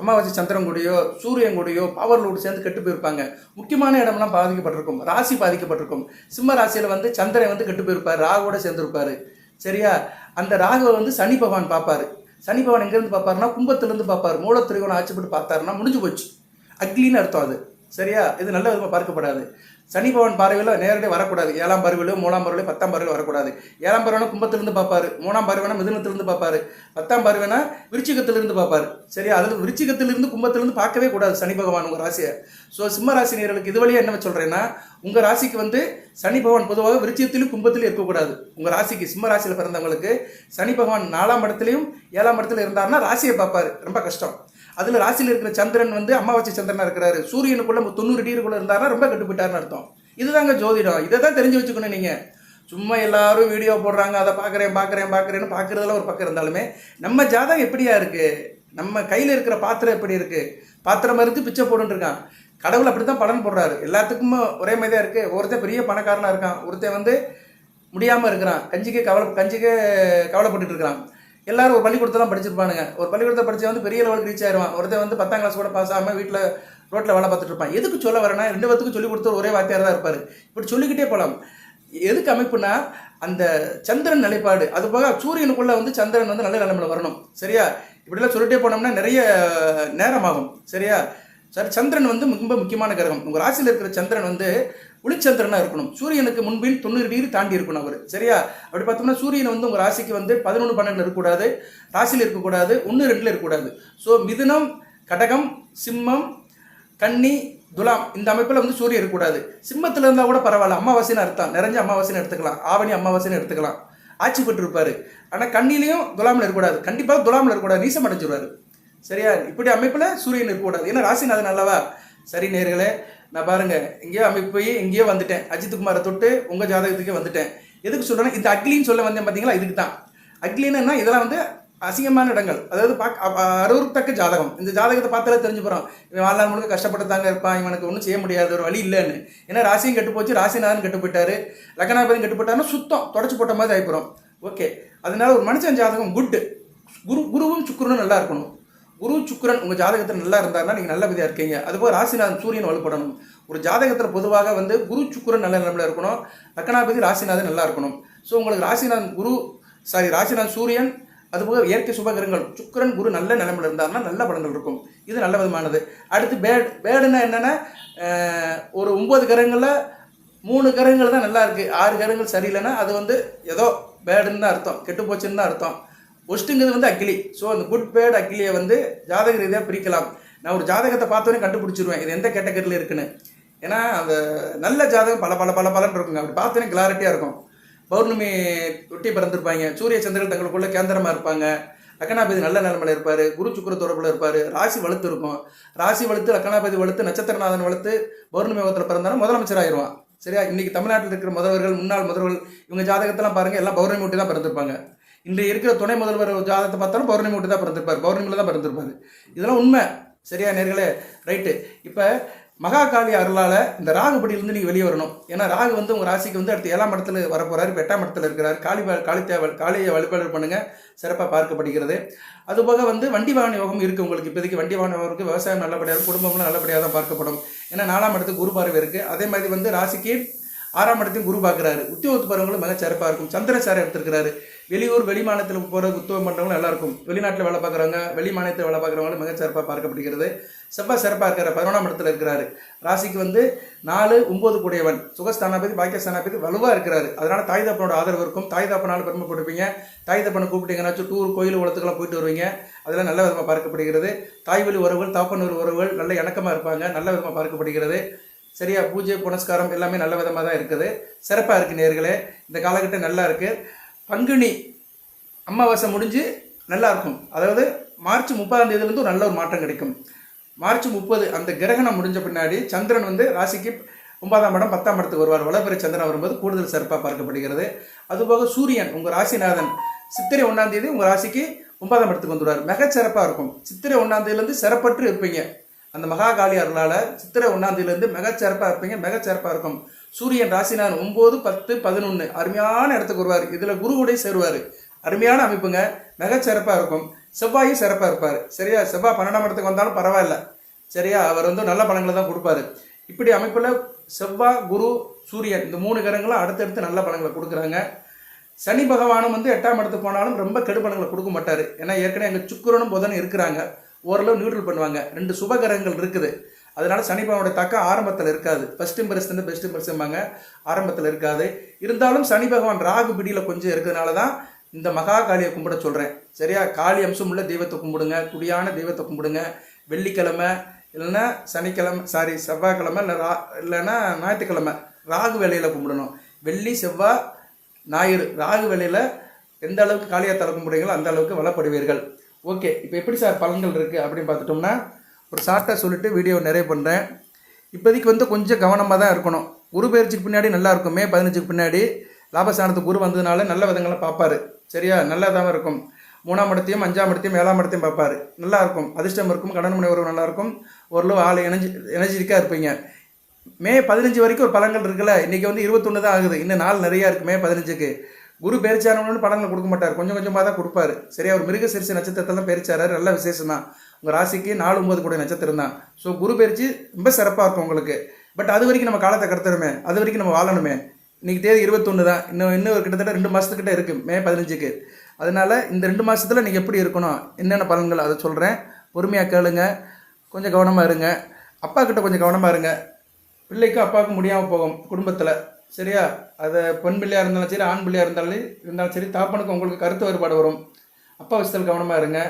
அமாவாசை சந்திரன் கூடயோ சூரியன் கூடயோ பவர்லோடு சேர்ந்து கெட்டு போயிருப்பாங்க. முக்கியமான இடம்லாம் பாதிக்கப்பட்டிருக்கும், ராசி பாதிக்கப்பட்டிருக்கும். சிம்ம ராசியில் வந்து சந்திரன் வந்து கெட்டு போயிருப்பார், ராகுவோட சேர்ந்துருப்பார். சரியா? அந்த ராகுவை வந்து சனி பகவான் பார்ப்பார். சனி பகவான் எங்கேருந்து பார்ப்பாருன்னா கும்பத்திலேருந்து பார்ப்பார். மூலத்திரிகோணம் ஆட்சிப்பட்டு பார்த்தாருன்னா முடிஞ்சு போச்சு, அக்லின்னு அர்த்தம் அது. சரியா? இது நல்ல விதமாக பார்க்கப்படாது. சனி பகவான் பார்வையில் நேரடியாக வரக்கூடாது. 7ஆம் பார்வையிலோ 3ஆம் பார்வையிலோ 10ஆம் பார்வையிலோ வரக்கூடாது. 7ஆம் பார்வைனா கும்பத்திலிருந்து பார்ப்பாரு, 3ஆம் பார்வைனா மிதுனத்திலிருந்து பார்ப்பாரு, 10ஆம் பார்வைனா விருச்சிகத்திலிருந்து பார்ப்பாரு. சரியா? அதாவது விருச்சிகத்திலிருந்து கும்பத்திலிருந்து பார்க்கவே கூடாது சனி பகவான் உங்கள் ராசியை. ஸோ சிம்ம ராசி நேயர்களுக்கு இது வழியாக என்ன சொல்கிறேன்னா, உங்கள் ராசிக்கு வந்து சனி பகவான் பொதுவாக விருச்சிகத்திலும் கும்பத்திலும் இருக்கக்கூடாது. உங்கள் ராசிக்கு சிம்ம ராசியில் பிறந்தவங்களுக்கு சனி பகவான் 4ஆம் இடத்துலையும் 7ஆம் இடத்துல இருந்தாருன்னா ராசியை பார்ப்பாரு, ரொம்ப கஷ்டம். அதில் ராசியில் இருக்கிற சந்திரன் வந்து அமாவாசை சந்திரனாக இருக்கிறாரு, சூரியனுக்குள்ள 90 டிகிரிக்குள்ளே இருந்தாருன்னா ரொம்ப கட்டுப்பிட்டாருன்னு அர்த்தம். இதுதாங்க ஜோதிடம். இதை தான் தெரிஞ்சு வச்சுக்கணும். நீங்கள் சும்மா எல்லாரும் வீடியோ போடுறாங்க, அதை பார்க்குறேன்னு பார்க்குறதுல ஒரு பக்கம் இருந்தாலுமே நம்ம ஜாதகம் எப்படியா இருக்குது, நம்ம கையில் இருக்கிற பாத்திரம் எப்படி இருக்குது, பாத்திரம் மறுத்து பிச்சை போட்டுன்னு இருக்கான். கடவுள் அப்படி தான் பலன் போடுறாரு. எல்லாத்துக்கும் ஒரே மாதிரி தான் இருக்குது. ஒருத்தன் பெரிய பணக்காரனாக இருக்கான், ஒருத்தன் வந்து முடியாமல் இருக்கிறான், கஞ்சிக்கே கவலைப்பட்டுட்டு இருக்கிறான். எல்லாரும் ஒரு பள்ளிக்கூடத்தில் தான் படிச்சிருப்பானுங்க. ஒரு பள்ளிக்கூடத்தை படித்து வந்து பெரிய லெவலுக்கு ரீச் ஆயிடுவான். ஒருத்தர் வந்து 10ஆம் கிளாஸ் கூட பாஸ் ஆகாமல் வீட்டில் ரோட்டில் வேலை பார்த்துட்டு இருப்பான். எதுக்கு சொல்ல வரேன்னா 2 பேத்துக்கும் சொல்லிக் கொடுத்த ஒரே வார்த்தையாக தான் இருப்பார். இப்படி சொல்லிக்கிட்டே போகலாம். எதுக்கு அமைப்புனா அந்த சந்திரன் நிலைப்பாடு, அது போக சூரியனுக்குள்ளே வந்து சந்திரன் வந்து நல்ல நிலைமையில் வரணும். சரியா? இப்படிலாம் சொல்லிட்டே போனோம்னா நிறைய நேரமாகும். சரியா? சரி, சந்திரன் வந்து ரொம்ப முக்கியமான கிரகம். உங்கள் ராசியில் இருக்கிற சந்திரன் வந்து ஒளிச்சந்திரனாக இருக்கணும். சூரியனுக்கு முன்பின் 90 டிகிரி தாண்டி இருக்கணும் அவர். சரியா? அப்படி பார்த்தோம்னா சூரியன் வந்து உங்கள் ராசிக்கு வந்து 11-12 இருக்கக்கூடாது, ராசியில் இருக்கக்கூடாது, 1-2 இருக்கக்கூடாது. ஸோ மிதுனம், கடகம், சிம்மம், கன்னி, துலாம் இந்த அமைப்பில் வந்து சூரியன் இருக்கக்கூடாது. சிம்மத்தில் இருந்தால் கூட பரவாயில்ல, அமாவாசைன்னு அர்த்தம், நிறைஞ்ச அமாவாசைன்னு எடுத்துக்கலாம், ஆவணி அமாவாசைன்னு எடுத்துக்கலாம், ஆட்சி பெற்று இருப்பார். ஆனால் கண்ணிலையும் துலாமில் இருக்கக்கூடாது, கண்டிப்பாக துலாமில் இருக்கக்கூடாது, நீசம் அடைஞ்சிருவார். சரியா? இப்படி அமைப்பில் சூரியன் இருக்கக்கூடாது. ஏன்னா ராசிநாதன் அல்லவா. சரி நேயர்களே, நான் பாருங்க எங்கேயோ அமைப்பு போய் எங்கேயோ வந்துட்டேன், அஜித் குமாரை தொட்டு உங்கள் ஜாதகத்துக்கே வந்துட்டேன். எதுக்கு சொல்கிறேன்னா இந்த அக்லின்னு சொல்ல வந்தேன் பார்த்தீங்களா, இதுக்கு தான். அக்லின்னா இதெல்லாம் வந்து அசிங்கமான இடங்கள், அதாவது அருவருத்தக்க ஜாதகம். இந்த ஜாதகத்தை பார்த்தாலே தெரிஞ்சு போகிறோம், இவன் வாழ்நாள் முழுக்க கஷ்டப்பட்டு தாங்க இருப்பான், இவனுக்கு ஒன்றும் செய்ய முடியாது, ஒரு வழி இல்லைன்னு. ஏன்னா ராசியும் கெட்டு போச்சு, ராசிநாதன் கெட்டு போயிட்டாரு, லக்னாபதியும் கெட்டு போட்டாருன்னா சுத்தம் தொடச்சி போட்ட மாதிரி ஆகிப்போம். ஓகே, அதனால ஒரு மனுஷன் ஜாதகம் குட்டு. குருவும் சுக்கிரனும் நல்லா இருக்கணும். குரு சுக்கிரன் உங்கள் ஜாதகத்தில் நல்லா இருந்தாருன்னா நீங்கள் நல்ல விதியாக இருக்கீங்க. அதுபோல் ராசிநாதன் சூரியன் வலுப்படணும். ஒரு ஜாதகத்தில் பொதுவாக வந்து குரு சுக்கிரன் நல்ல நிலைமையில் இருக்கணும், லக்னாபதி ராசிநாதன் நல்லா இருக்கணும். ஸோ உங்களுக்கு ராசிநாதன் சூரியன், அதுபோக இயற்கை சுபகிரகங்கள் சுக்கிரன் குரு நல்ல நிலைமையில் இருந்தாருன்னா நல்ல பலன்கள் இருக்கும். இது நல்ல விதமானது. அடுத்து பேடுன்னா என்னென்னா, ஒரு 9 கிரகங்களில் 3 கிரகங்கள் தான் நல்லா இருக்குது, 6 கிரகங்கள் சரியில்லைன்னா அது வந்து ஏதோ பேடுன்னு தான் அர்த்தம், கெட்டு போச்சுன்னு தான் அர்த்தம். ஒஸ்ட்டுங்கிறது வந்து அக்லி. ஸோ அந்த குட் பேட் அக்லியை வந்து ஜாதக ரீதியாக பிரிக்கலாம். நான் ஒரு ஜாதகத்தை பார்த்தோன்னே கண்டுபிடிச்சிருவேன் இது எந்த கேட்டகரியில் இருக்குன்னு. ஏன்னா அந்த நல்ல ஜாதகம் பலன் இருக்குங்க. அப்படி பார்த்தோன்னே கிளாரிட்டியாக இருக்கும். பௌர்ணமி ஒட்டி பிறந்திருப்பாங்க, சூரிய சந்திரர்கள் தங்களுக்குள்ள கேந்திரமாக இருப்பாங்க, லக்னாபதி நல்ல நிலைமையில இருப்பார். குரு சுக்கிர தொடர்பில் இருப்பார். ராசி வலுத்து இருக்கும். ராசி வலுத்து, லக்னாபதி வலுத்து, நட்சத்திரநாதன் வலுத்து, பௌர்ணமி யோகத்தில் பிறந்தாலும் முதலமைச்சர் ஆயிடுவான். சரியா? இன்னைக்கு தமிழ்நாட்டில் இருக்கிற முதல்வர்கள், முன்னாள் முதல்வர்கள், இவங்க ஜாதகத்தெல்லாம் பாருங்கள், எல்லாம் பௌர்ணமி ஒட்டி தான் பிறந்திருப்பாங்க. இன்றைய இருக்கிற துணை முதல்வர் ஜாதகத்தை பார்த்தாலும் பௌர்ணமி ஒட்டி தான் பிறந்திருப்பார். பௌர்ணமியில் தான் பிறந்திருப்பார். இதெல்லாம் உண்மை. சரியா நேர்களே? ரைட்டு. இப்போ மகாகாளி அருளால் இந்த ராகுபடியிலிருந்து நீங்கள் வெளியே வரணும். ஏன்னா ராகு வந்து உங்கள் ராசிக்கு வந்து அடுத்து 7ஆம் இடத்துல வரப்போகிறார். இப்போ 8ஆம் இடத்துல இருக்கிறார். காளியை வழிபாடு பண்ணுங்கள், சிறப்பாக பார்க்கப்படுகிறது. அதுபோக வந்து வண்டி வாகன யோகம் இருக்குது உங்களுக்கு. இப்போதைக்கு வண்டி வாகன யோகம் இருக்குது. விவசாயம் நல்லபடியாக இருக்கும். குடும்பம்லாம் நல்லபடியாக தான் பார்க்கப்படும். ஏன்னா 4ஆம் இடத்துக்கு குரு பார்வை இருக்குது. அதே மாதிரி வந்து ராசிக்கு 6ஆம் இடத்தையும் குரு பார்க்குறாரு. உத்தியோகத்து பருவங்களும் மிக சிறப்பாக இருக்கும். சந்திரசாரம் எடுத்திருக்கிறாரு. வெளியூர் வெளி மாநிலத்தில் போகிற உத்தியோகம் பண்ணுறவங்களும் நல்லாயிருக்கும். வெளிநாட்டில் வேலை பார்க்குறவங்க, வெளி மாநிலத்தில் வேலை பார்க்குறவங்களும் மிக சிறப்பாக பார்க்கப்படுகிறது. செவ்வாய் சிறப்பாக இருக்கிற 11ஆம் இடத்துல இருக்கிறாரு. ராசிக்கு வந்து 4, 9 கூடியவன். சுகஸ்தானாபதி, பாக்கியஸ்தானாபதி வலுவாக இருக்கிறாரு. அதனால் தாய் தப்பனோட ஆதரவு இருக்கும். தாய் தப்பனால் பெருமைப்படுவீங்க. தாய் தப்பனை கூப்பிட்டீங்கன்னாச்சும் டூர், கோயில், உலகத்துக்கெல்லாம் போயிட்டு வருவீங்க. அதெல்லாம் நல்ல விதமாக பார்க்கப்படுகிறது. தாய் வழி உறவுகள், தாப்பனூர் உறவுகள் நல்ல இணக்கமாக இருப்பாங்க. நல்ல விதமாக பார்க்கப்படுகிறது. சரியா? பூஜை புனஸ்காரம் எல்லாமே நல்ல விதமாக தான் இருக்குது. சிறப்பாக இருக்குது நேர்களே. இந்த காலகட்டம் நல்லா இருக்குது. பங்குனி அமாவாசை முடிஞ்சு நல்லா இருக்கும். அதாவது மார்ச் 30ஆம் தேதியிலேருந்து ஒரு நல்ல ஒரு மாற்றம் கிடைக்கும். மார்ச் 30 அந்த கிரகணம் முடிஞ்ச பின்னாடி சந்திரன் வந்து ராசிக்கு 9ஆம் இடம் 10ஆம் இடத்துக்கு வருவார். வளப்பெரிய சந்திரன் வரும்போது கூடுதல் சிறப்பாக பார்க்கப்படுகிறது. அதுபோக சூரியன் உங்கள் ராசிநாதன் சித்திரை 1ஆம் தேதி உங்கள் ராசிக்கு 9ஆம் இடத்துக்கு வந்துடுவார். மிக சிறப்பாக இருக்கும். சித்திரை 1ஆம் தேதியிலேருந்து சிறப்பற்று இருப்பீங்க. அந்த மகாகாளி அருளால் சித்திரை 1ஆம் தேதியிலேருந்து மிகச்சிறப்பாக இருப்பீங்க. மிகச்சிறப்பாக இருக்கும். சூரியன் ராசினான் 9, 10, 11 அருமையான இடத்துக்கு வருவார். இதில் குரு கூட சேருவார். அருமையான அமைப்புங்க. மிகச்சிறப்பாக இருக்கும். செவ்வாயும் சிறப்பாக இருப்பார். சரியா? செவ்வாய் 12ஆம் இடத்துக்கு வந்தாலும் பரவாயில்ல. சரியா? அவர் வந்து நல்ல பலன்களை தான் கொடுப்பாரு. இப்படி அமைப்பில் செவ்வாய், குரு, சூரியன் இந்த 3 கிரகங்களும் அடுத்தடுத்து நல்ல பலன்களை கொடுக்குறாங்க. சனி பகவானும் வந்து 8ஆம் இடத்துக்கு போனாலும் ரொம்ப கெடு பலன்களை கொடுக்க மாட்டார். ஏன்னா ஏற்கனவே எங்கள் சுக்கிரனும் புதனும் இருக்கிறாங்க. ஓரளவு நியூட்ரல் பண்ணுவாங்க. 2 சுபகிரகங்கள் இருக்குது. அதனால சனி பகவானுடைய தாக்கம் ஆரம்பத்தில் இருக்காது. ஃபர்ஸ்ட் இம்பரஸ்லேருந்து பெஸ்ட் இம்பரஸ்ம்பாங்க. ஆரம்பத்தில் இருக்காது. இருந்தாலும் சனி பகவான் ராகு பிடியில் கொஞ்சம் இருக்கிறதுனால தான் இந்த மகா காளியை கும்பிட சொல்கிறேன். சரியா? காளி அம்சம் உள்ள தெய்வத்தை கும்பிடுங்க. துடியான தெய்வத்தை கும்பிடுங்க. வெள்ளிக்கிழமை இல்லைன்னா சனிக்கிழமை, செவ்வாய்க்கிழமை இல்லைன்னா ஞாயிற்றுக்கிழமை ராகு வேலையில் கும்பிடணும். வெள்ளி, செவ்வாய், ஞாயிறு ராகு வேலையில் எந்த அளவுக்கு காளியாத்தால கும்பிடுறீங்களோ அந்த அளவுக்கு வளப்படுவீர்கள். ஓகே, இப்போ எப்படி சார் பலன்கள் இருக்குது அப்படின்னு பார்த்துட்டோம்னா ஒரு ஷார்ட்டாக சொல்லிட்டு வீடியோ நிறைய பண்ணுறேன். இப்போதைக்கு வந்து கொஞ்சம் கவனமாக தான் இருக்கணும். குரு பயிற்சிக்கு பின்னாடி நல்லா இருக்கும். மே 15க்கு பின்னாடி லாபஸ்தானத்துக்கு குரு வந்ததுனால நல்ல விதங்களை பார்ப்பார். சரியா? நல்லதாக இருக்கும். 3ஆம் இடத்தையும் 5ஆம் இடத்தையும் 7ஆம் இடத்தையும் பார்ப்பார். நல்லா இருக்கும். அதிர்ஷ்டம் இருக்கும். கடன் முனை உறவு நல்லாயிருக்கும். ஓரளவு ஆள் எனர்ஜிட்டிக்காக இருப்பீங்க. மே 15 வரைக்கும் ஒரு பலன்கள் இருக்குல்ல. இன்றைக்கி வந்து 21 தான் ஆகுது. இன்னும் நாள் நிறையா இருக்குது. மே 15க்கு குரு பயிற்சியானவனு பலன்களை கொடுக்க மாட்டார். கொஞ்சம் கொஞ்சமாக தான் கொடுப்பாரு. சரியா? ஒரு மிருகசீரிஷ நட்சத்திரத்தில் தான் பயிற்சியாரார். நல்ல விசேஷம் தான். உங்கள் ராசிக்கு 4, 9 கூட நட்சத்திரம் தான். ஸோ குரு பயிற்சி ரொம்ப சிறப்பாக இருக்கும் உங்களுக்கு. பட் அது வரைக்கும் நம்ம காலத்தை கடத்தணுமே. அது வரைக்கும் நம்ம வாழணுமே. இன்றைக்கி தேதி 21 தான். இன்னும் ஒரு கிட்டத்தட்ட 2 மாதத்துக்கிட்ட இருக்குது மே 15க்கு. அதனால் இந்த 2 மாதத்தில் நீங்கள் எப்படி இருக்கணும், என்னென்ன பலன்கள் அதை சொல்கிறேன். பொறுமையாக கேளுங்க. கொஞ்சம் கவனமாக இருங்க. அப்பா கிட்ட கொஞ்சம் கவனமாக இருங்க. பிள்ளைக்கும் அப்பாவுக்கும் முடியாமல் போகும் குடும்பத்தில். சரியா? அதை பெண் பிள்ளையாக இருந்தாலும் சரி, ஆண் பிள்ளையாக இருந்தாலும் சரி, தாப்பனுக்கு உங்களுக்கு கருத்து வேறுபாடு வரும். அப்பா விஷயத்தில் கவனமாக இருங்க.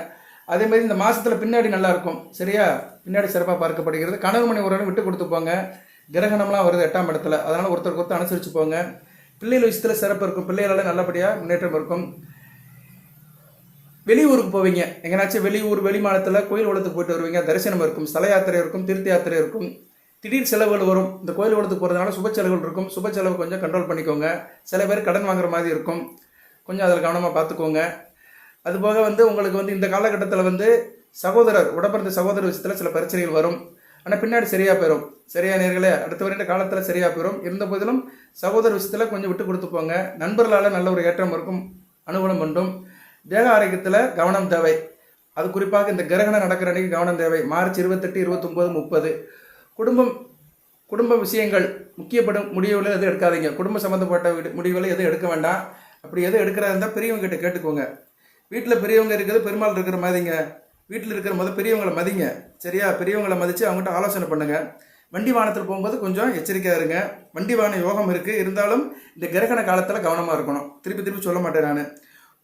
அதேமாதிரி இந்த மாதத்தில் பின்னாடி நல்லாயிருக்கும். சரியா? பின்னாடி சிறப்பாக பார்க்கப்படுகிறது. கணவன் மணி உறவு விட்டு கொடுத்து போங்க. கிரகணம்லாம் வருது 8ஆம் இடத்துல. அதனால் ஒருத்தருக்கு ஒருத்தர் அனுசரித்து போங்க. பிள்ளைகள் விஷயத்தில் சிறப்பு இருக்கும். பிள்ளைகளால் நல்லபடியாக முன்னேற்றம் இருக்கும். வெளியூருக்கு போவீங்க. எங்கேனாச்சும் வெளியூர் வெளி மாநிலத்தில் கோயில் உலகத்துக்கு போயிட்டு வருவீங்க. தரிசனம் இருக்கும். ஸ்தல யாத்திரை இருக்கும். தீர்த்த யாத்திரை இருக்கும். திடீர் செலவுகள் வரும். இந்த கோயில் உலகத்துக்கு போகிறதுனால சுப செலவுகள் இருக்கும். சுப செலவு கொஞ்சம் கண்ட்ரோல் பண்ணிக்கோங்க. சில பேர் கடன் வாங்குற மாதிரி இருக்கும். கொஞ்சம் அதில் கவனமாக பார்த்துக்கோங்க. அதுபோக வந்து உங்களுக்கு வந்து இந்த காலகட்டத்தில் வந்து உடப்பிறந்த சகோதரர் விஷயத்தில் சில பிரச்சனைகள் வரும். ஆனால் பின்னாடி சரியாக போயிடும். சரியா நேர்களே? அடுத்த வருட காலத்தில் சரியாக போயிடும். இருந்த போதிலும் சகோதர விஷயத்தில் கொஞ்சம் விட்டு கொடுத்து போங்க. நண்பர்களால் நல்ல ஒரு ஏற்றம் இருக்கும். அனுகூலம் பண்ணும். தேக ஆரோக்கியத்தில் கவனம் தேவை. அது குறிப்பாக இந்த கிரகணம் நடக்கிற அன்றைக்கு கவனம் தேவை. மார்ச் 28, 29, 30 குடும்ப விஷயங்கள் முக்கியப்படும் முடிவுகளை எதுவும் எடுக்காதீங்க. குடும்ப சம்மந்தப்பட்ட முடிவுகளை எதுவும் எடுக்க வேண்டாம். அப்படி எதுவும் எடுக்கிறதா இருந்தால் பெரியவங்க கிட்ட கேட்டுக்கோங்க. வீட்டில் பெரியவங்க இருக்கிறது பெருமாள் இருக்கிற மாதிரிங்க. வீட்டில் இருக்கிற பெரியவங்களை மதிங்க. சரியா? பெரியவங்களை மதித்து அவங்ககிட்ட ஆலோசனை பண்ணுங்கள். வண்டி வாகனத்தில் போகும்போது கொஞ்சம் எச்சரிக்கையாக இருங்க. வண்டி வாகன யோகம் இருக்குது. இருந்தாலும் இந்த கிரகண காலத்தில் கவனமாக இருக்கணும். திருப்பி சொல்ல மாட்டேன் நான்.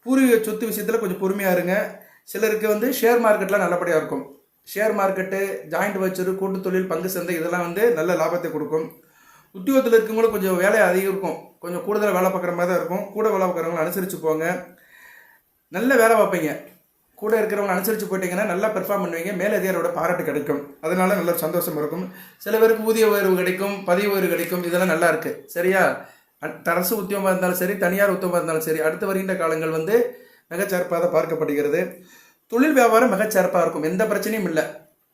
பூர்வீக சொத்து விஷயத்தில் கொஞ்சம் பொறுமையாக இருங்க. சிலருக்கு வந்து ஷேர் மார்க்கெட்லாம் நல்லபடியாக இருக்கும். ஷேர் மார்க்கெட்டு, ஜாயிண்ட் வச்சரு, கூட்டு தொழில், பங்கு சந்தை இதெல்லாம் வந்து நல்ல லாபத்தை கொடுக்கும். உத்தியோகத்தில் இருக்கவங்களும் கொஞ்சம் வேலை அதிகம் இருக்கும். கொஞ்சம் கூடுதல் வேலை பார்க்குற மாதிரி தான் இருக்கும். கூட வேலை பார்க்குறவங்களை அனுசரித்து போங்க. நல்ல வேலை பார்ப்பீங்க. கூட இருக்கிறவங்க அனுசரித்து போயிட்டீங்கன்னா நல்லா பெர்ஃபார்ம் பண்ணுவீங்க, மேலதிகாரியோட பாராட்டு கிடைக்கும், அதனால நல்ல சந்தோஷம் இருக்கும். சில பேருக்கு ஊதிய உயர்வு கிடைக்கும், பதவி உயர்வு கிடைக்கும், இதெல்லாம் நல்லா இருக்குது. சரியா? அரசு உத்தியோகமாக இருந்தாலும் சரி, தனியார் உத்தியோகமாக இருந்தாலும் சரி, அடுத்து வருகின்ற காலங்கள் வந்து மிகச்சிறப்பாக பார்க்கப்படுகிறது. தொழில் வியாபாரம் மிகச்சிறப்பாக இருக்கும், எந்த பிரச்சனையும் இல்லை.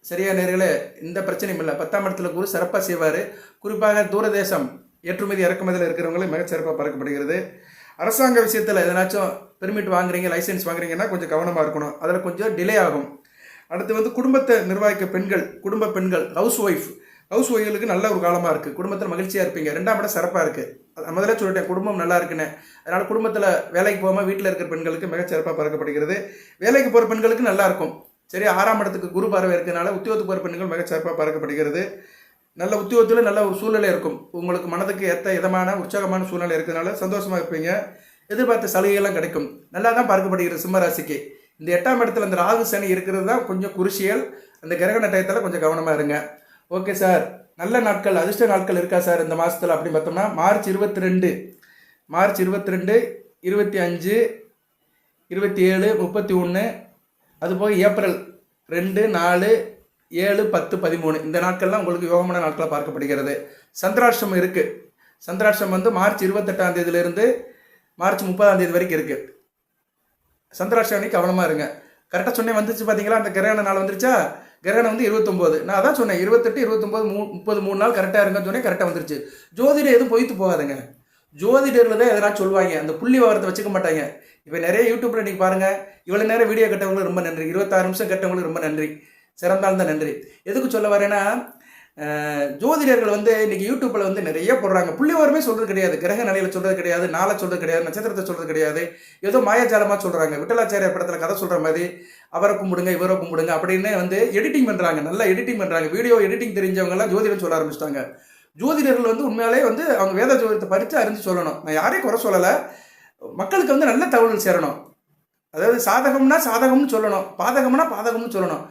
சரியா நேர்களே, எந்த பிரச்சனையும் இல்லை. 10ஆம் இடத்துல குரு சிறப்பாக செய்வார். குறிப்பாக தூரதேசம் ஏற்றுமதி இறக்குமதியில் இருக்கிறவங்களும் மிகச்சிறப்பாக பார்க்கப்படுகிறது. அரசாங்க விஷயத்தில் எதனாச்சும் பெர்மிட் வாங்குறீங்க, லைசன்ஸ் வாங்குறீங்கன்னா கொஞ்சம் கவனமாக இருக்கணும், அதில் கொஞ்சம் டிலே ஆகும். அடுத்து வந்து குடும்பத்தை நிர்வகிக்க பெண்கள், குடும்ப பெண்கள், ஹவுஸ் ஒய்ஃபுகளுக்கு நல்ல ஒரு காலமாக இருக்குது. குடும்பத்தில் மகிழ்ச்சியாக இருப்பீங்க. 2ஆம் இடம் சிறப்பாக இருக்குது. முதல்ல சொல்லிட்டேன் குடும்பம் நல்லா இருக்குன்னு. அதனால் குடும்பத்தில் வேலைக்கு போகாமல் வீட்டில் இருக்கிற பெண்களுக்கு மிகச்சிறப்பாக பார்க்கப்படுகிறது. வேலைக்கு போகிற பெண்களுக்கு நல்லா இருக்கும். சரி, 6ஆம் இடத்துக்கு குரு பார்வை இருக்கிறதுனால உத்தியோகத்துக்கு போகிற பெண்கள் மிகச்சிறப்பாக பார்க்கப்படுகிறது. நல்ல உத்தியோகத்தில் நல்ல ஒரு சூழ்நிலை இருக்கும். உங்களுக்கு மனதுக்கு ஏற்ற இதமான உற்சாகமான சூழ்நிலை இருக்கிறதுனால சந்தோஷமாக இருப்பீங்க. எதிர்பார்த்த சலுகைகள்லாம் கிடைக்கும். நல்லா தான் பார்க்கப்படுகிறது சிம்மராசிக்கு. இந்த 8ஆம் இடத்துல அந்த ராகு சனி இருக்கிறது தான் கொஞ்சம் குருஷியல். அந்த கிரகண டயத்தில் கொஞ்சம் கவனமாக இருங்க. ஓகே சார், நல்ல நாட்கள், அதிர்ஷ்ட நாட்கள் இருக்கா சார் இந்த மாதத்தில் அப்படின்னு பார்த்தோம்னா மார்ச் 22, 25, 27, 31, அதுபோக ஏப்ரல் 2, 4, 7, 10, 13 இந்த நாட்கள்லாம் உங்களுக்கு யோகமான நாட்களாக பார்க்கப்படுகிறது. சந்திராஷ்டமம் இருக்குது. சந்திராஷ்டமம் வந்து மார்ச் 28ஆம் தேதியிலிருந்து மார்ச் 30ஆம் தேதி வரைக்கும் இருக்குது. சந்திராஷ்டமி கவனமாக இருங்க. கரெக்டாக சொன்னேன், வந்துச்சு பார்த்தீங்களா? அந்த கிரகண நாள் வந்துருச்சா? கிரகணம் வந்து 29. நான் அதான் சொன்னேன் 28, 29, 30 3 நாள் கரெக்டாக இருங்கன்னு சொன்னேன். கரெக்டாக வந்துருச்சு. ஜோதிடம் எதுவும் பொய்த்து போகாதுங்க. ஜோதிடர்கள் தான் எதனா சொல்லுவாங்க, அந்த புள்ளி விவரத்தை வச்சுக்க மாட்டாங்க. இப்போ நிறைய யூடியூப்பில் நீங்கள் பாருங்கள், இவ்வளோ நேரம் வீடியோ கேட்டவங்களுக்கு ரொம்ப நன்றி, 26 நிமிஷம் கேட்டவங்களுக்கு ரொம்ப நன்றி, சிறந்தால்தான் நன்றி. எதுக்கு சொல்ல வரேன்னா, ஜோதிடர்கள் வந்து இன்றைக்கி யூடியூப்பில் வந்து நிறைய போடுறாங்க. புள்ளி விவரமே சொல்கிறது கிடையாது, கிரக நிலையில் சொல்கிறது கிடையாது, நாளை சொல்கிறது கிடையாது, நட்சத்திரத்தை சொல்கிறது கிடையாது, ஏதோ மாயாஜாலமாக சொல்கிறாங்க. விட்டலாச்சாரிய படத்தில் கதை சொல்கிற மாதிரி அவரை கும்பிடுங்க இவரை கும்பிடுங்க அப்படின்னு வந்து எடிட்டிங் பண்ணுறாங்க. நல்லா எடிட்டிங் பண்ணுறாங்க. வீடியோ எடிட்டிங் தெரிஞ்சவங்கலாம் ஜோதிடம் சொல்ல ஆரம்பிச்சிட்டாங்க. ஜோதிடர்கள் வந்து உண்மையாலே வந்து அவங்க வேத ஜோதிடத்தை படித்து அறிஞ்சு சொல்லணும். நான் யாரையும் குறை சொல்லலை, மக்களுக்கு வந்து நல்ல தகவல் சேரணும். அதாவது சாதகம்னா சாதகம்னு சொல்லணும், பாதகம்னா பாதகம்னு சொல்லணும்.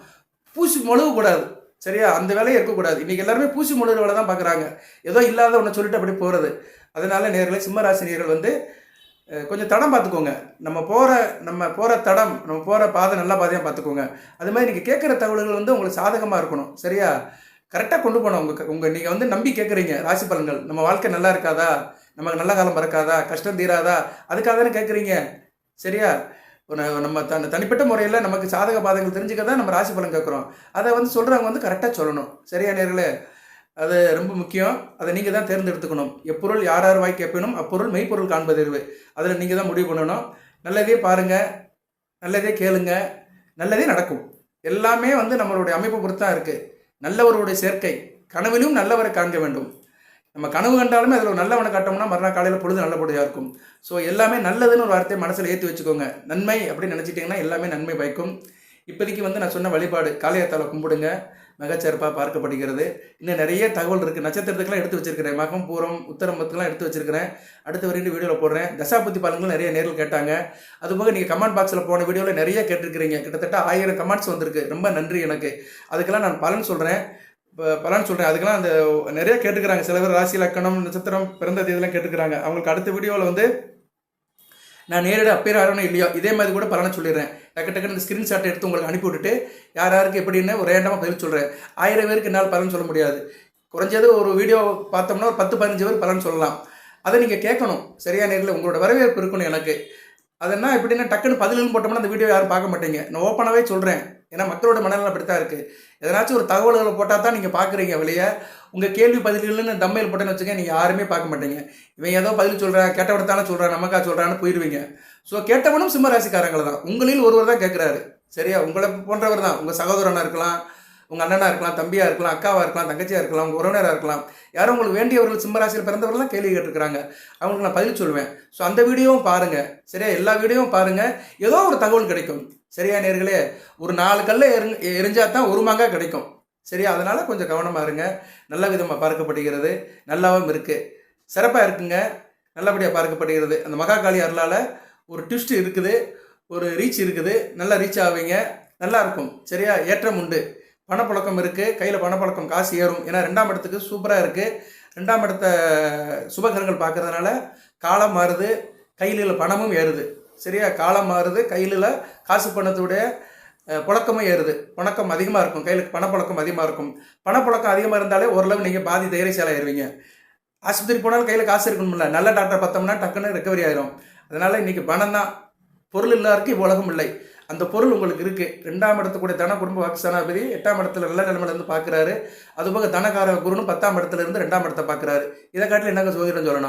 பூசி மொழுகக்கூடாது. சரியா? அந்த வேலையை இருக்கக்கூடாது. இன்றைக்கி எல்லாருமே பூசி மொழுகிற வேலை தான் பார்க்குறாங்க. ஏதோ இல்லாத ஒன்று சொல்லிட்டு அப்படி போகிறது. அதனால நேர்களே, சிம்மராசினியர்கள் வந்து கொஞ்சம் தடம் பார்த்துக்கோங்க. நம்ம போகிற தடம், நம்ம போகிற பாதை நல்ல பாதையாக பார்த்துக்கோங்க. அது மாதிரி நீங்கள் கேட்குற தகவல்கள் வந்து உங்களுக்கு சாதகமாக இருக்கணும். சரியா? கரெக்டாக கொண்டு போகணும். உங்கள் நீங்கள் வந்து நம்பி கேட்குறீங்க ராசி பலன்கள், நம்ம வாழ்க்கை நல்லா இருக்காதா, நமக்கு நல்ல காலம் பிறக்காதா, கஷ்டம் தீராதா, அதுக்காக தானே கேட்குறீங்க. சரியா? நம்ம தனிப்பட்ட முறையில் நமக்கு சாதக பாதங்கள் தெரிஞ்சுக்க தான் நம்ம ராசி பலன் கேட்குறோம். அதை வந்து சொல்கிறவங்க வந்து கரெக்டாக சொல்லணும். சரியா நேர்களே? அது ரொம்ப முக்கியம். அதை நீங்கள் தான் தேர்ந்தெடுத்துக்கணும். எப்பொருள் யார் யார் வாய் கேட்பணும் அப்பொருள் மெய்ப்பொருள் காண்பதறிவு. அதில் நீங்கள் தான் முடிவு பண்ணணும். நல்லதே பாருங்கள், நல்லதே கேளுங்க, நல்லதே நடக்கும். எல்லாமே வந்து நம்மளுடைய அமைப்பை பொறுத்து தான் இருக்குது. நல்லவருடைய சேர்க்கை, கனவிலும் நல்லவரை காண்க வேண்டும். நம்ம கனவு கண்டாலுமே அதில் ஒரு நல்லவனை காட்டோம்னா மறுநாள் காலையில் பொழுது நல்ல பொழுதாக இருக்கும். ஸோ எல்லாமே நல்லதுன்னு ஒரு வார்த்தையை மனசில் ஏற்றி வச்சுக்கோங்க. நன்மை அப்படின்னு நினச்சிட்டிங்கன்னா எல்லாமே நன்மை பயக்கும். இப்போதைக்கு வந்து நான் சொன்ன வழிபாடு காளியாத்தாளை கும்பிடுங்க, மிகச்சிறப்பாக பார்க்கப்படுகிறது. இன்னும் நிறைய தகவல் இருக்குது. நட்சத்திரத்துக்கெல்லாம் எடுத்து வச்சிருக்கிறேன், மகம் பூரம் உத்தரம்பத்துக்கெல்லாம் எடுத்து வச்சிருக்கிறேன். அடுத்த வரைக்கும் வீடியோவில் போடுறேன். தசாபுத்தி பலன்களும் நிறைய நேரில் கேட்டாங்க. அதுபோக நீங்கள் கமெண்ட் பாக்ஸில் போன வீடியோவில் நிறைய கேட்டிருக்கிறீங்க. கிட்டத்தட்ட 1000 கமெண்ட்ஸ் வந்திருக்கு. ரொம்ப நன்றி எனக்கு. அதுக்கெல்லாம் நான் பலன் சொல்கிறேன். அதுக்கெல்லாம் அந்த நிறைய கேட்டுக்கிறாங்க. சில பேர் ராசி லக்கணம், நட்சத்திரம், பிறந்த தேதியெல்லாம் கேட்டுக்கிறாங்க. அவங்களுக்கு அடுத்த வீடியோவில் வந்து நான் நேரடியாக அப்பேர் ஆகணும் இல்லையோ இதே மாதிரி கூட பலனை சொல்லிடுறேன். டக்குன்னு இந்த ஸ்க்ரீன்ஷாட் எடுத்து உங்களுக்கு அனுப்பி விட்டுட்டு யார் யாருக்கு எப்படின்னு ஒரு ரேண்டமாக பதில் சொல்கிறேன். 1000 பேருக்கு என்னால் பலன் சொல்ல முடியாது. குறைஞ்சது ஒரு வீடியோ பார்த்தோம்னா ஒரு 10-15 பேர் பலன் சொல்லலாம். அதை நீங்கள் கேட்கணும். சரியா நேரில் உங்களோட வரவேற்பு இருக்கணும் எனக்கு. அதெல்லாம் எப்படின்னா டக்குன்னு பதில்னு போட்டோம்னா அந்த வீடியோ யாரும் பார்க்க மாட்டீங்க. நான் ஓப்பனாகவே சொல்கிறேன். ஏன்னா மக்களோட மனநலம் அப்படி தான் இருக்குது. எதனாச்சும் ஒரு தகவல்களை போட்டால் தான் நீங்கள் பார்க்குறீங்க வெளியே. உங்கள் கேள்வி பதில்கள்னு தம்மையில் போட்டேன்னு வச்சுக்க, நீங்கள் யாருமே பார்க்க மாட்டீங்க. இவன் ஏதோ பதில் சொல்கிறான், கேட்டவனத்தானே சொல்கிறான், நமக்கா சொல்கிறான்னு போயிடுவீங்க. ஸோ கேட்டவனும் சிம்மராசிக்காரங்களை தான். உங்களில் ஒருவர் தான் கேட்குறாரு. சரியா? உங்களை போன்றவர் தான். உங்கள் சகோதரனாக இருக்கலாம், உங்கள் அண்ணனாக இருக்கலாம், தம்பியாக இருக்கலாம், அக்காவாக இருக்கலாம், தங்கச்சியாக இருக்கலாம், உங்கள் உறவினராக இருக்கலாம். யாரும் உங்களுக்கு வேண்டியவர்கள் சிம்மராசியில் பிறந்தவர்கள் தான் கேள்வி கேட்டுருக்கிறாங்க. அவங்களுக்கு நான் பதில் சொல்லுவேன். ஸோ அந்த வீடியோவும் பாருங்கள். சரியா? எல்லா வீடியோவும் பாருங்கள். ஏதோ ஒரு தகவல் கிடைக்கும். சரியா நேர்களே? ஒரு 4 கல்லை எரிஞ்சால் தான் 1 மாங்காய் கிடைக்கும். சரியா? அதனால் கொஞ்சம் கவனமாக இருங்க. நல்ல விதமாக பார்க்கப்படுகிறது. நல்லாவும் இருக்குது, சிறப்பாக இருக்குங்க, நல்லபடியாக பார்க்கப்படுகிறது. அந்த மகாகாளி அருளால் ஒரு ட்விஸ்ட் இருக்குது, ஒரு ரீச் இருக்குது. நல்லா ரீச் ஆவீங்க, நல்லாயிருக்கும். சரியா? ஏற்றம் உண்டு, பணப்பழக்கம் இருக்குது, கையில் பணப்பழக்கம், காசு ஏறும். ஏன்னா 2ஆம் இடத்துக்கு சூப்பராக இருக்குது. 2ஆம் இடத்த சுபகரங்கள் பார்க்கறதுனால காலம் மாறுது, கையில் பணமும் ஏறுது. சரியா? காலம் மாறுது, கையில் காசு பணத்துடைய புழக்கமும் ஏறுது. பணக்கம் அதிகமாக இருக்கும், கையில் பணப்புழக்கம் அதிகமாக இருக்கும். பணப்புழக்கம் அதிகமாக இருந்தாலே ஓரளவு நீங்கள் பாதி தைரியசாலி ஆயிடுவீங்க. ஆஸ்பத்திரி போனாலும் கையில் காசு இருக்கணும்ல, நல்ல டாக்டர் பார்த்தோம்னா டக்குன்னு ரெக்கவரி ஆயிரும். அதனால் இன்றைக்கி பணம் தான். பொருள் இல்லாருக்கு உலகம் இல்லை. அந்த பொருள் உங்களுக்கு இருக்குது. 2ஆம் இடத்துக்கூடிய தன குடும்ப வாக்குஸ்தானாதிபதி 8ஆம் இடத்துல நல்ல நிலைமையிலேருந்து பார்க்குறாரு. அதுபோக தனகார குருன்னு 10ஆம் இடத்துல இருந்து 2ஆம் இடத்தை பார்க்குறாரு. இதை காட்டில் என்னங்க ஜோதிடம் சொல்லணும்?